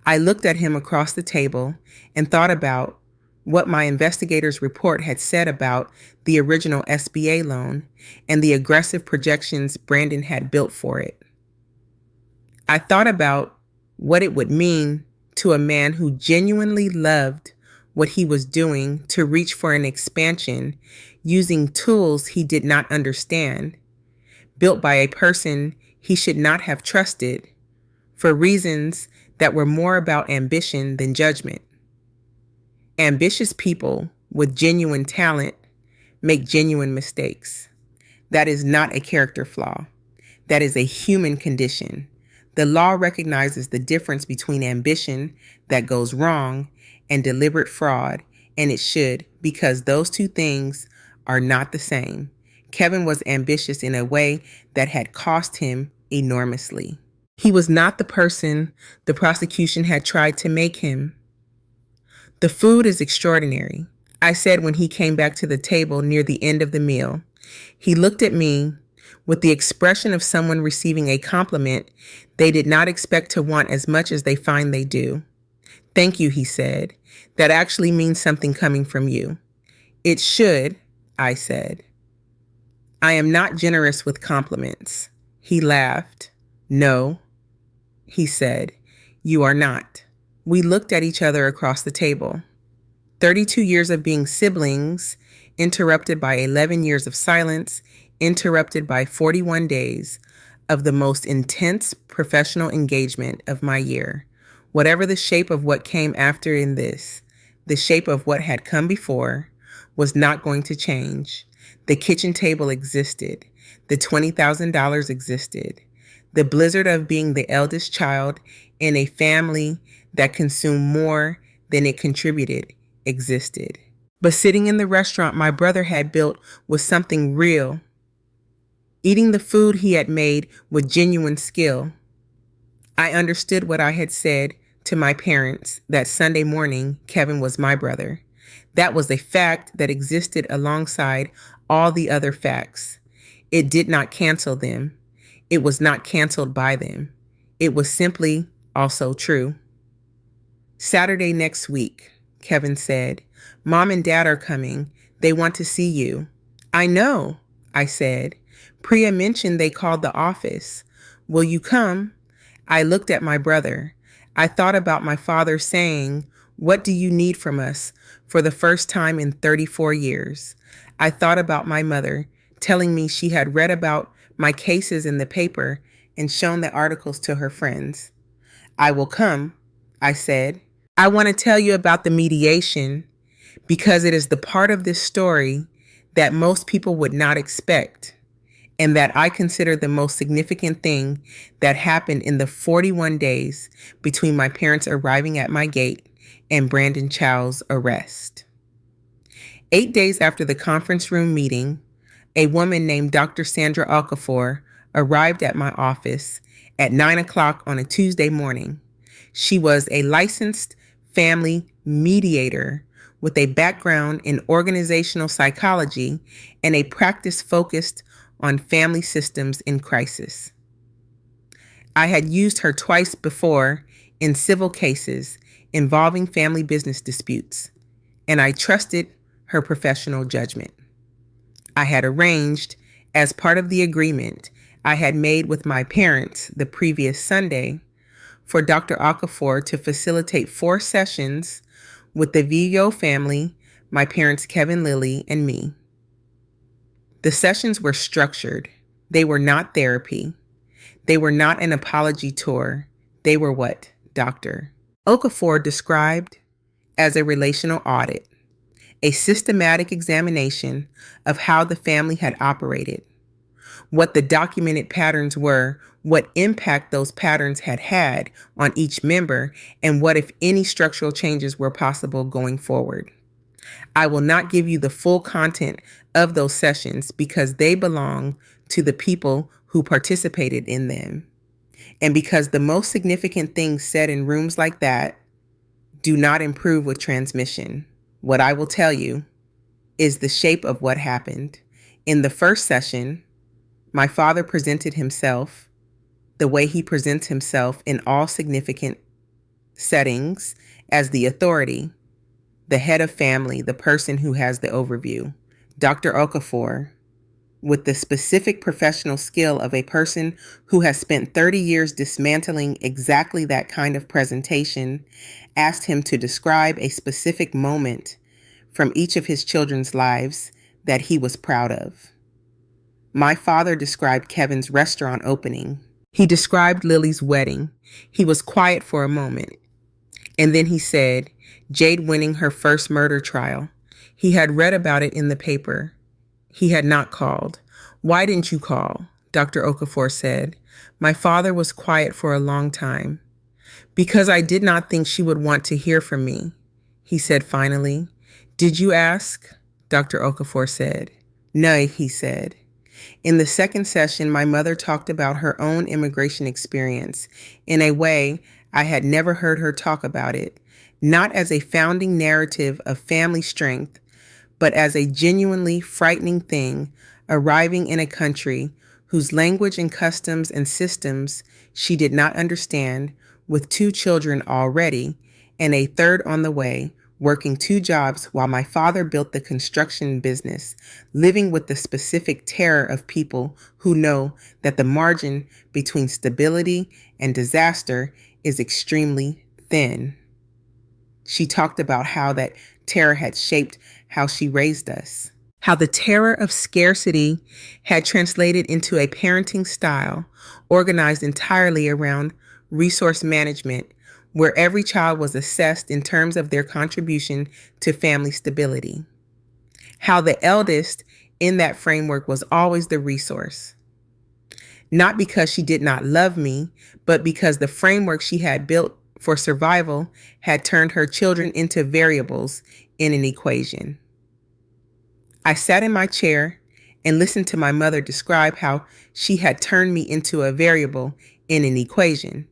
I looked at him across the table and thought about what my investigator's report had said about the original SBA loan and the aggressive projections Brandon had built for it. I thought about what it would mean to a man who genuinely loved what he was doing to reach for an expansion using tools he did not understand, built by a person he should not have trusted for reasons that were more about ambition than judgment. Ambitious people with genuine talent make genuine mistakes. That is not a character flaw. That is a human condition. The law recognizes the difference between ambition that goes wrong and deliberate fraud, and it should, because those two things are not the same. Kevin was ambitious in a way that had cost him enormously. He was not the person the prosecution had tried to make him. The food is extraordinary, I said when he came back to the table near the end of the meal. He looked at me with the expression of someone receiving a compliment they did not expect to want as much as they find they do. Thank you, he said. That actually means something coming from you. It should, I said. I am not generous with compliments. He laughed. No, he said, you are not. We looked at each other across the table. 32 years of being siblings, interrupted by 11 years of silence, interrupted by 41 days of the most intense professional engagement of my year. Whatever the shape of what came after in this, the shape of what had come before, was not going to change. The kitchen table existed. The $20,000 existed. The blizzard of being the eldest child in a family that consumed more than it contributed existed. But sitting in the restaurant my brother had built was something real. Eating the food he had made with genuine skill. I understood what I had said to my parents that Sunday morning Kevin was my brother. That was a fact that existed alongside all the other facts. It did not cancel them. It was not canceled by them. It was simply also true. Saturday next week, Kevin said. Mom and Dad are coming. They want to see you. I know, I said. Priya mentioned they called the office. Will you come? I looked at my brother. I thought about my father saying, "What do you need from us?" for the first time in 34 years. I thought about my mother telling me she had read about my cases in the paper and shown the articles to her friends. I will come, I said. I want to tell you about the mediation because it is the part of this story that most people would not expect and that I consider the most significant thing that happened in the 41 days between my parents arriving at my gate and Brandon Chow's arrest. 8 days after the conference room meeting, a woman named Dr. Sandra Okafor arrived at my office at 9 o'clock on a Tuesday morning. She was a licensed family mediator with a background in organizational psychology and a practice focused on family systems in crisis. I had used her twice before in civil cases involving family business disputes, and I trusted her professional judgment. I had arranged, as part of the agreement I had made with my parents the previous Sunday, for Dr. Okafor to facilitate 4 sessions with the Villo family, my parents Kevin, Lily, and me. The sessions were structured. They were not therapy. They were not an apology tour. They were what Dr. Okafor described as a relational audit, a systematic examination of how the family had operated, what the documented patterns were, what impact those patterns had had on each member, and what, if any, structural changes were possible going forward. I will not give you the full content of those sessions because they belong to the people who participated in them. And because the most significant things said in rooms like that do not improve with transmission. What I will tell you is the shape of what happened. In the first session, my father presented himself the way he presents himself in all significant settings as the authority, the head of family, the person who has the overview. Dr. Okafor, with the specific professional skill of a person who has spent 30 years dismantling exactly that kind of presentation, asked him to describe a specific moment from each of his children's lives that he was proud of. My father described Kevin's restaurant opening. He described Lily's wedding. He was quiet for a moment. And then he said, Jade winning her first murder trial. He had read about it in the paper. He had not called. Why didn't you call? Dr. Okafor said. My father was quiet for a long time. Because I did not think she would want to hear from me, he said finally. Did you ask? Dr. Okafor said. No, he said. In the second session, my mother talked about her own immigration experience in a way I had never heard her talk about it, not as a founding narrative of family strength, but as a genuinely frightening thing, arriving in a country whose language and customs and systems she did not understand, with 2 children already and a third on the way, working 2 jobs while my father built the construction business, living with the specific terror of people who know that the margin between stability and disaster is extremely thin. She talked about how that terror had shaped how she raised us, how the terror of scarcity had translated into a parenting style organized entirely around resource management, where every child was assessed in terms of their contribution to family stability. How the eldest in that framework was always the resource, not because she did not love me, but because the framework she had built for survival had turned her children into variables in an equation. I sat in my chair and listened to my mother describe how she had turned me into a variable in an equation.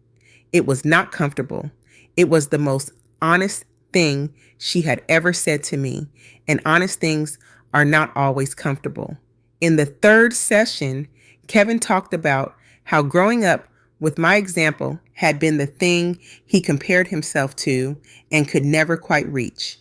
It was not comfortable. It was the most honest thing she had ever said to me, and honest things are not always comfortable. In the third session, Kevin talked about how growing up with my example had been the thing he compared himself to and could never quite reach,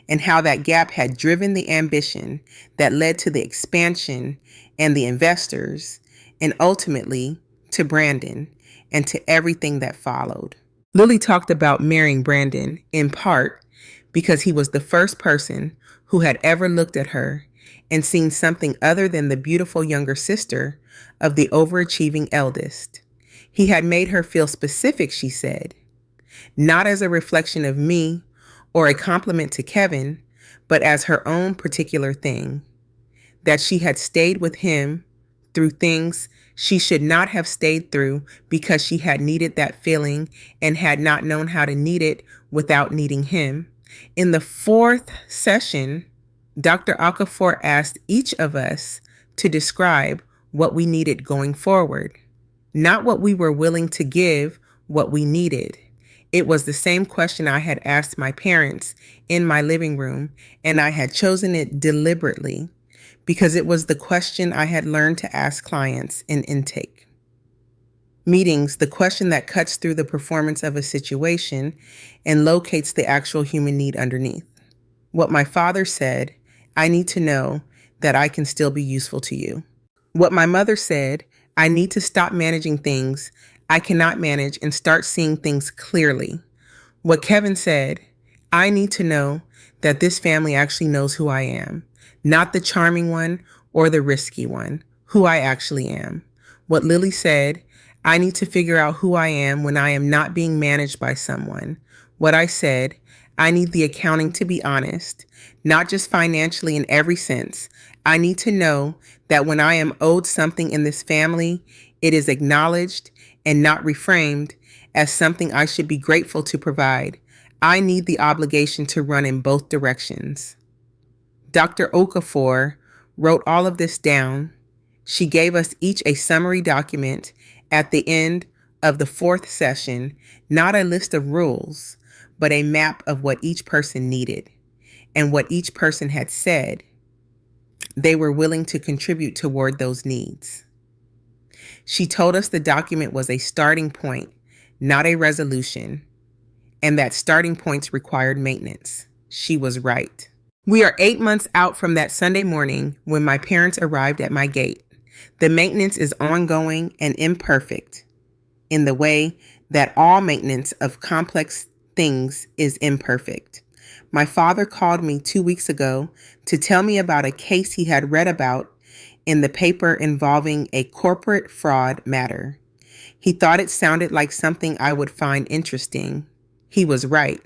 and how that gap had driven the ambition that led to the expansion and the investors, and ultimately to Brandon and to everything that followed. Lily talked about marrying Brandon in part because he was the first person who had ever looked at her and seen something other than the beautiful younger sister of the overachieving eldest. He had made her feel specific, she said, not as a reflection of me or a compliment to Kevin, but as her own particular thing, that she had stayed with him through things she should not have stayed through because she had needed that feeling and had not known how to need it without needing him. In the fourth session, Dr. Okafor asked each of us to describe what we needed going forward, not what we were willing to give, what we needed. It was the same question I had asked my parents in my living room, and I had chosen it deliberately because it was the question I had learned to ask clients in intake meetings, the question that cuts through the performance of a situation and locates the actual human need underneath. What my father said, I need to know that I can still be useful to you. What my mother said, I need to stop managing things I cannot manage and start seeing things clearly. What Kevin said, I need to know that this family actually knows who I am, not the charming one or the risky one, who I actually am. What Lily said, I need to figure out who I am when I am not being managed by someone. What I said, I need the accounting to be honest, not just financially in every sense. I need to know that when I am owed something in this family, it is acknowledged and not reframed as something I should be grateful to provide. I need the obligation to run in both directions. Dr. Okafor wrote all of this down. She gave us each a summary document at the end of the fourth session, not a list of rules, but a map of what each person needed and what each person had said they were willing to contribute toward those needs. She told us the document was a starting point, not a resolution, and that starting points required maintenance. She was right. We are 8 months out from that Sunday morning when my parents arrived at my gate. The maintenance is ongoing and imperfect in the way that all maintenance of complex things is imperfect. My father called me 2 weeks ago to tell me about a case he had read about in the paper involving a corporate fraud matter. He thought it sounded like something I would find interesting. He was right.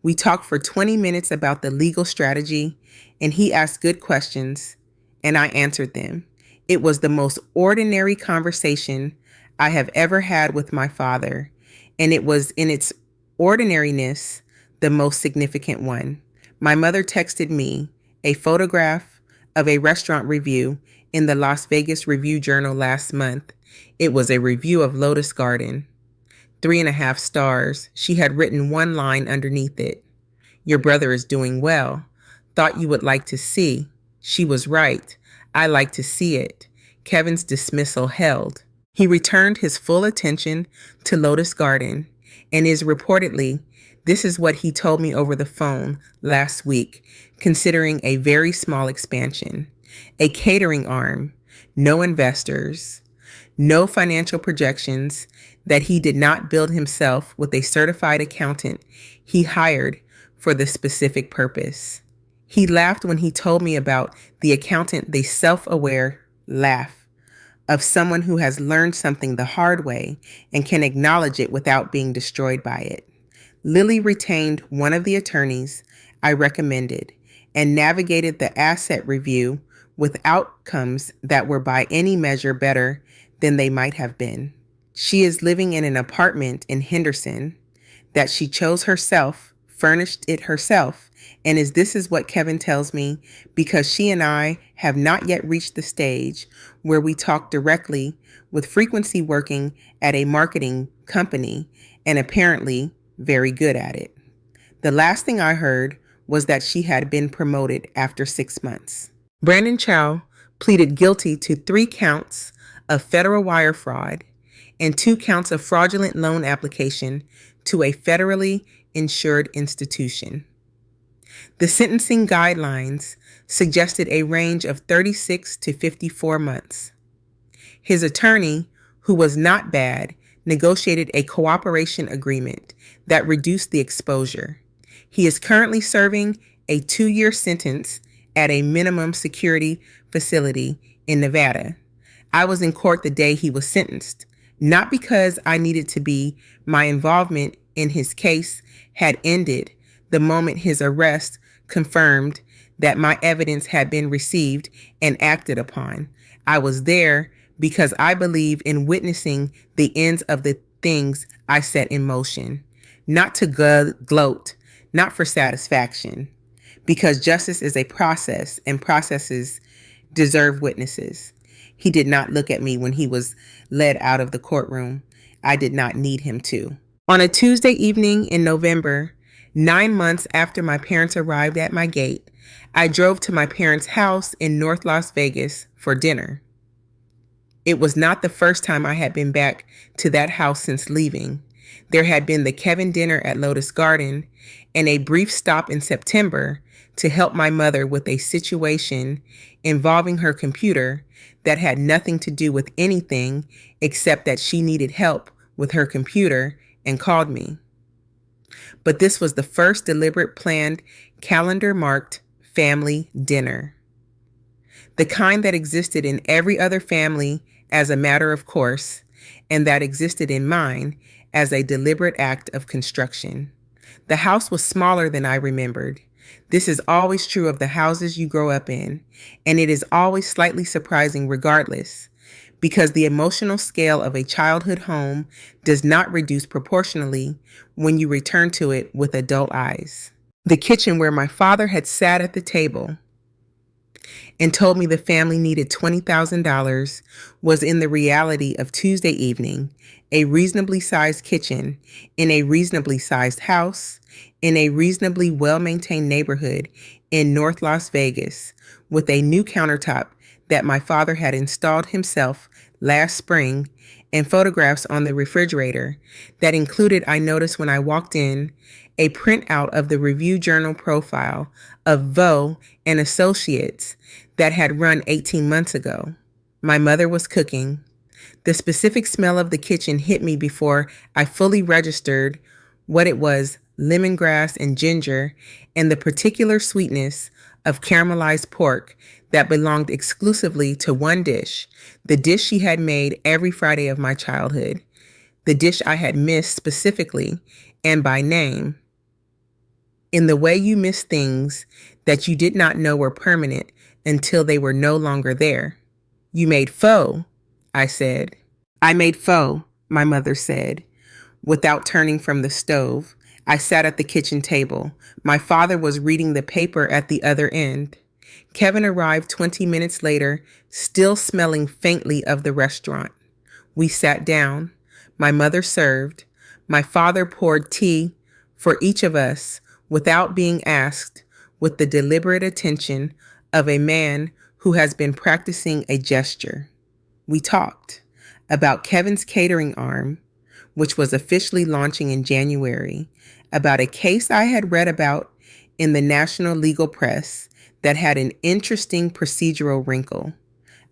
We talked for 20 minutes about the legal strategy, and he asked good questions, and I answered them. It was the most ordinary conversation I have ever had with my father, and it was in its ordinariness the most significant one. My mother texted me a photograph of a restaurant review in the Las Vegas Review Journal last month. It was a review of Lotus Garden. 3.5 stars. She had written one line underneath it. Your brother is doing well. Thought you would like to see. She was right. I like to see it. Kevin's dismissal held. He returned his full attention to Lotus Garden and is reportedly, this is what he told me over the phone last week, considering a very small expansion, a catering arm, no investors, no financial projections, that he did not build himself with a certified accountant he hired for the specific purpose. He laughed when he told me about the accountant, the self-aware laugh of someone who has learned something the hard way and can acknowledge it without being destroyed by it. Lily retained one of the attorneys I recommended and navigated the asset review with outcomes that were by any measure better than they might have been. She is living in an apartment in Henderson that she chose herself, furnished it herself, and this is what Kevin tells me, because she and I have not yet reached the stage where we talk directly, with frequency working at a marketing company and apparently very good at it. The last thing I heard was that she had been promoted after 6 months. Brandon Chow pleaded guilty to 3 counts of federal wire fraud and 2 counts of fraudulent loan application to a federally insured institution. The sentencing guidelines suggested a range of 36 to 54 months. His attorney, who was not bad, negotiated a cooperation agreement that reduced the exposure. He is currently serving a 2-year sentence at a minimum security facility in Nevada. I was in court the day he was sentenced, not because I needed to be. My involvement in his case had ended the moment his arrest confirmed that my evidence had been received and acted upon. I was there because I believe in witnessing the ends of the things I set in motion, not to gloat, not for satisfaction, because justice is a process and processes deserve witnesses. He did not look at me when he was led out of the courtroom. I did not need him to. On a Tuesday evening in November, 9 months after my parents arrived at my gate, I drove to my parents' house in North Las Vegas for dinner. It was not the first time I had been back to that house since leaving. There had been the Kevin dinner at Lotus Garden and a brief stop in September to help my mother with a situation involving her computer that had nothing to do with anything except that she needed help with her computer and called me. But this was the first deliberate, planned, calendar-marked family dinner. The kind that existed in every other family as a matter of course, and that existed in mine as a deliberate act of construction. The house was smaller than I remembered. This is always true of the houses you grow up in, and it is always slightly surprising regardless, because the emotional scale of a childhood home does not reduce proportionally when you return to it with adult eyes. The kitchen where my father had sat at the table and told me the family needed $20,000 was in the reality of Tuesday evening, a reasonably sized kitchen in a reasonably sized house in a reasonably well-maintained neighborhood in North Las Vegas with a new countertop that my father had installed himself last spring and photographs on the refrigerator that included, I noticed when I walked in, a printout of the review journal profile of Vo and Associates that had run 18 months ago. My mother was cooking. The specific smell of the kitchen hit me before I fully registered what it was: lemongrass and ginger, and the particular sweetness of caramelized pork that belonged exclusively to one dish, the dish she had made every Friday of my childhood, the dish I had missed specifically and by name. In the way you miss things that you did not know were permanent until they were no longer there. You made pho, I said. I made pho, my mother said, without turning from the stove. I sat at the kitchen table. My father was reading the paper at the other end. Kevin arrived 20 minutes later, still smelling faintly of the restaurant. We sat down. My mother served. My father poured tea for each of us without being asked, with the deliberate attention of a man who has been practicing a gesture. We talked about Kevin's catering arm, which was officially launching in January, about a case I had read about in the national legal press that had an interesting procedural wrinkle,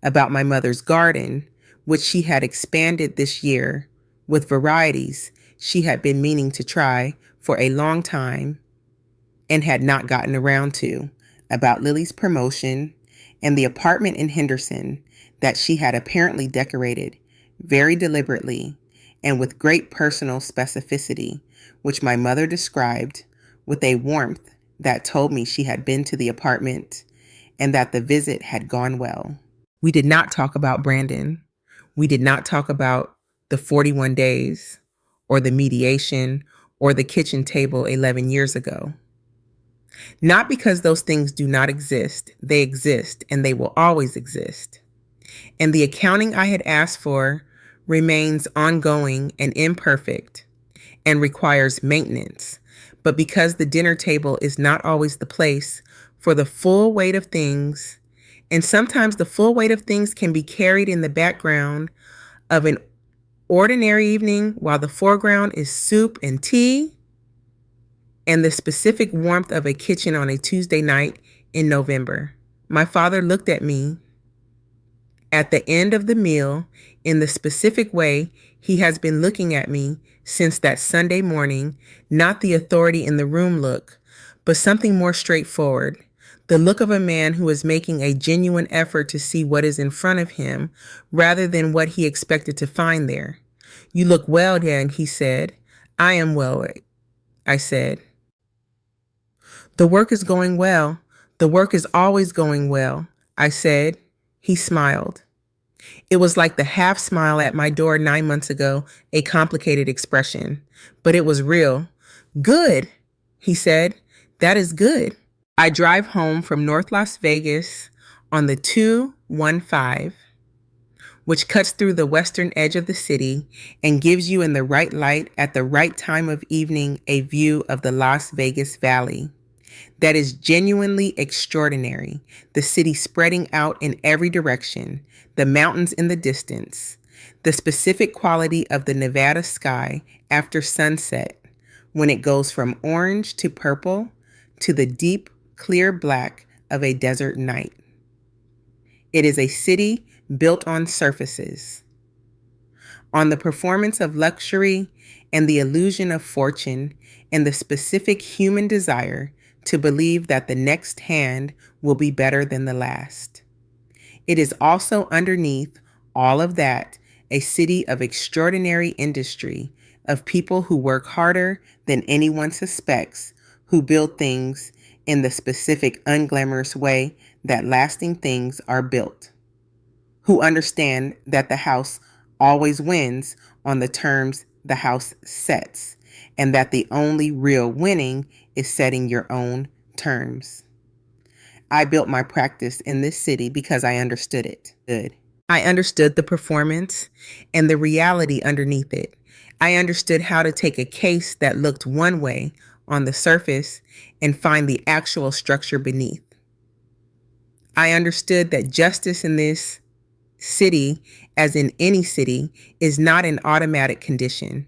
about my mother's garden, which she had expanded this year with varieties she had been meaning to try for a long time and had not gotten around to, about Lily's promotion and the apartment in Henderson that she had apparently decorated very deliberately and with great personal specificity, which my mother described with a warmth that told me she had been to the apartment and that the visit had gone well. We did not talk about Brandon. We did not talk about the 41 days or the mediation or the kitchen table 11 years ago. Not because those things do not exist, they exist and they will always exist. And the accounting I had asked for remains ongoing and imperfect and requires maintenance. But because the dinner table is not always the place for the full weight of things, and sometimes the full weight of things can be carried in the background of an ordinary evening while the foreground is soup and tea and the specific warmth of a kitchen on a Tuesday night in November. My father looked at me at the end of the meal in the specific way he has been looking at me since that Sunday morning, not the authority in the room look, but something more straightforward, the look of a man who is making a genuine effort to see what is in front of him rather than what he expected to find there. You look well, Dan, he said. I am well, I said. The work is going well. The work is always going well, I said. He smiled. It was like the half smile at my door 9 months ago, a complicated expression, but it was real. Good, he said. That is good. I drive home from North Las Vegas on the 215, which cuts through the western edge of the city and gives you in the right light at the right time of evening a view of the Las Vegas Valley. That is genuinely extraordinary, the city spreading out in every direction, the mountains in the distance, the specific quality of the Nevada sky after sunset, when it goes from orange to purple to the deep, clear black of a desert night. It is a city built on surfaces, on the performance of luxury and the illusion of fortune and the specific human desire to believe that the next hand will be better than the last. It is also underneath all of that a city of extraordinary industry, of people who work harder than anyone suspects, who build things in the specific unglamorous way that lasting things are built, who understand that the house always wins on the terms the house sets, and that the only real winning is setting your own terms. I built my practice in this city because I understood it. Good. I understood the performance and the reality underneath it. I understood how to take a case that looked one way on the surface and find the actual structure beneath. I understood that justice in this city, as in any city, is not an automatic condition.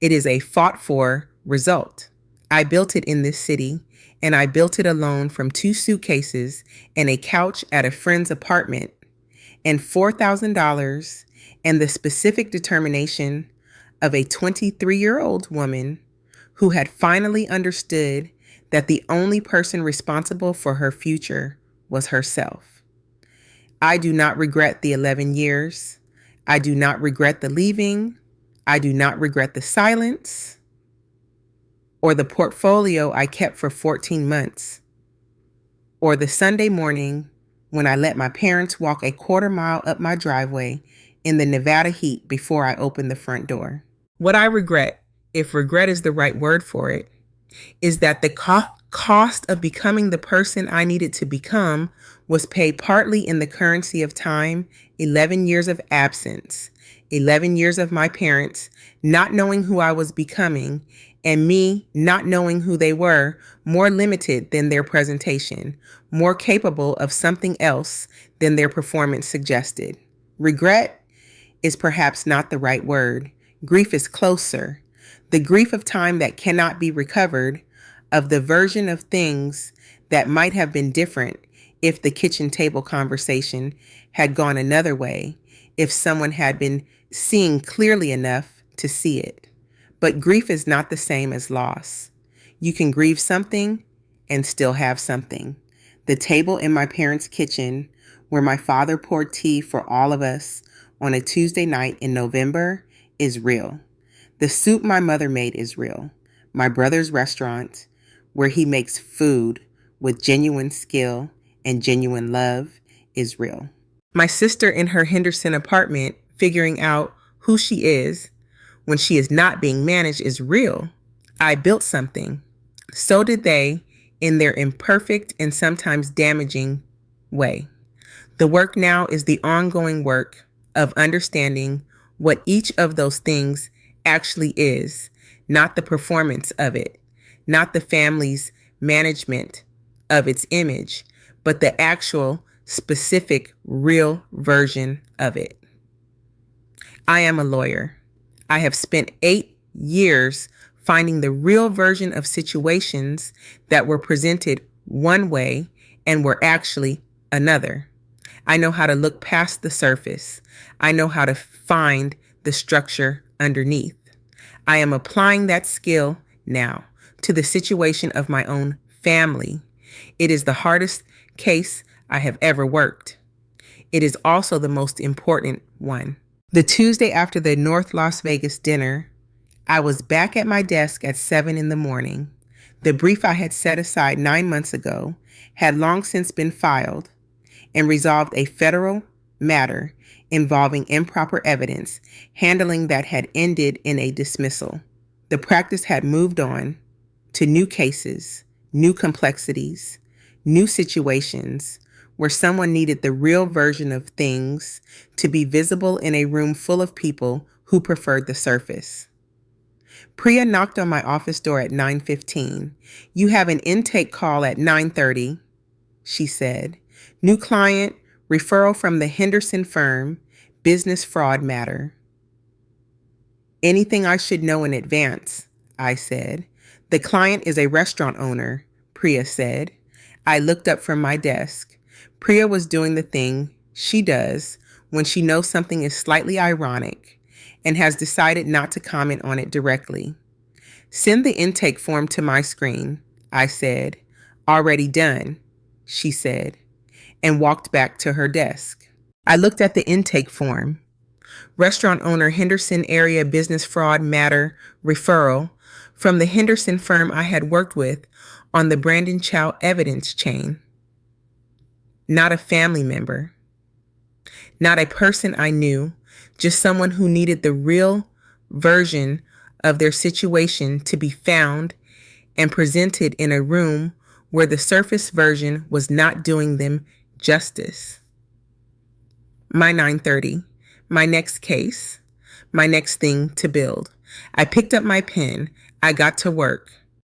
It is a fought for result. I built it in this city, and I built it alone from 2 suitcases and a couch at a friend's apartment, and $4,000 and the specific determination of a 23-year-old woman who had finally understood that the only person responsible for her future was herself. I do not regret the 11 years. I do not regret the leaving. I do not regret the silence or the portfolio I kept for 14 months, or the Sunday morning when I let my parents walk a quarter mile up my driveway in the Nevada heat before I opened the front door. What I regret, if regret is the right word for it, is that the cost of becoming the person I needed to become was paid partly in the currency of time, 11 years of absence, 11 years of my parents not knowing who I was becoming, and me not knowing who they were, more limited than their presentation, more capable of something else than their performance suggested. Regret is perhaps not the right word. Grief is closer. The grief of time that cannot be recovered, of the version of things that might have been different if the kitchen table conversation had gone another way, if someone had been seeing clearly enough to see it. But grief is not the same as loss. You can grieve something and still have something. The table in my parents' kitchen, where my father poured tea for all of us on a Tuesday night in November, is real. The soup my mother made is real. My brother's restaurant, where he makes food with genuine skill and genuine love, is real. My sister in her Henderson apartment figuring out who she is when she is not being managed is real. I built something. So did they, in their imperfect and sometimes damaging way. The work now is the ongoing work of understanding what each of those things actually is, not the performance of it, not the family's management of its image, but the actual, specific, real version of it. I am a lawyer. I have spent 8 years finding the real version of situations that were presented one way and were actually another. I know how to look past the surface. I know how to find the structure underneath. I am applying that skill now to the situation of my own family. It is the hardest case I have ever worked. It is also the most important one. The Tuesday after the North Las Vegas dinner, I was back at my desk at 7 in the morning. The brief I had set aside 9 months ago had long since been filed and resolved a federal matter involving improper evidence, handling that had ended in a dismissal. The practice had moved on to new cases, new complexities, new situations where someone needed the real version of things to be visible in a room full of people who preferred the surface. Priya knocked on my office door at 9:15. "You have an intake call at 9:30, she said. "New client, referral from the Henderson firm, business fraud matter." "Anything I should know in advance?" I said. "The client is a restaurant owner," Priya said. I looked up from my desk. Priya was doing the thing she does when she knows something is slightly ironic and has decided not to comment on it directly. "Send the intake form to my screen," I said. "Already done," she said, and walked back to her desk. I looked at the intake form. Restaurant owner, Henderson area business fraud matter referral from the Henderson firm I had worked with on the Brandon Chow evidence chain. Not a family member. Not a person I knew, just someone who needed the real version of their situation to be found and presented in a room where the surface version was not doing them justice. My 9:30, my next case, my next thing to build. I picked up my pen. I got to work.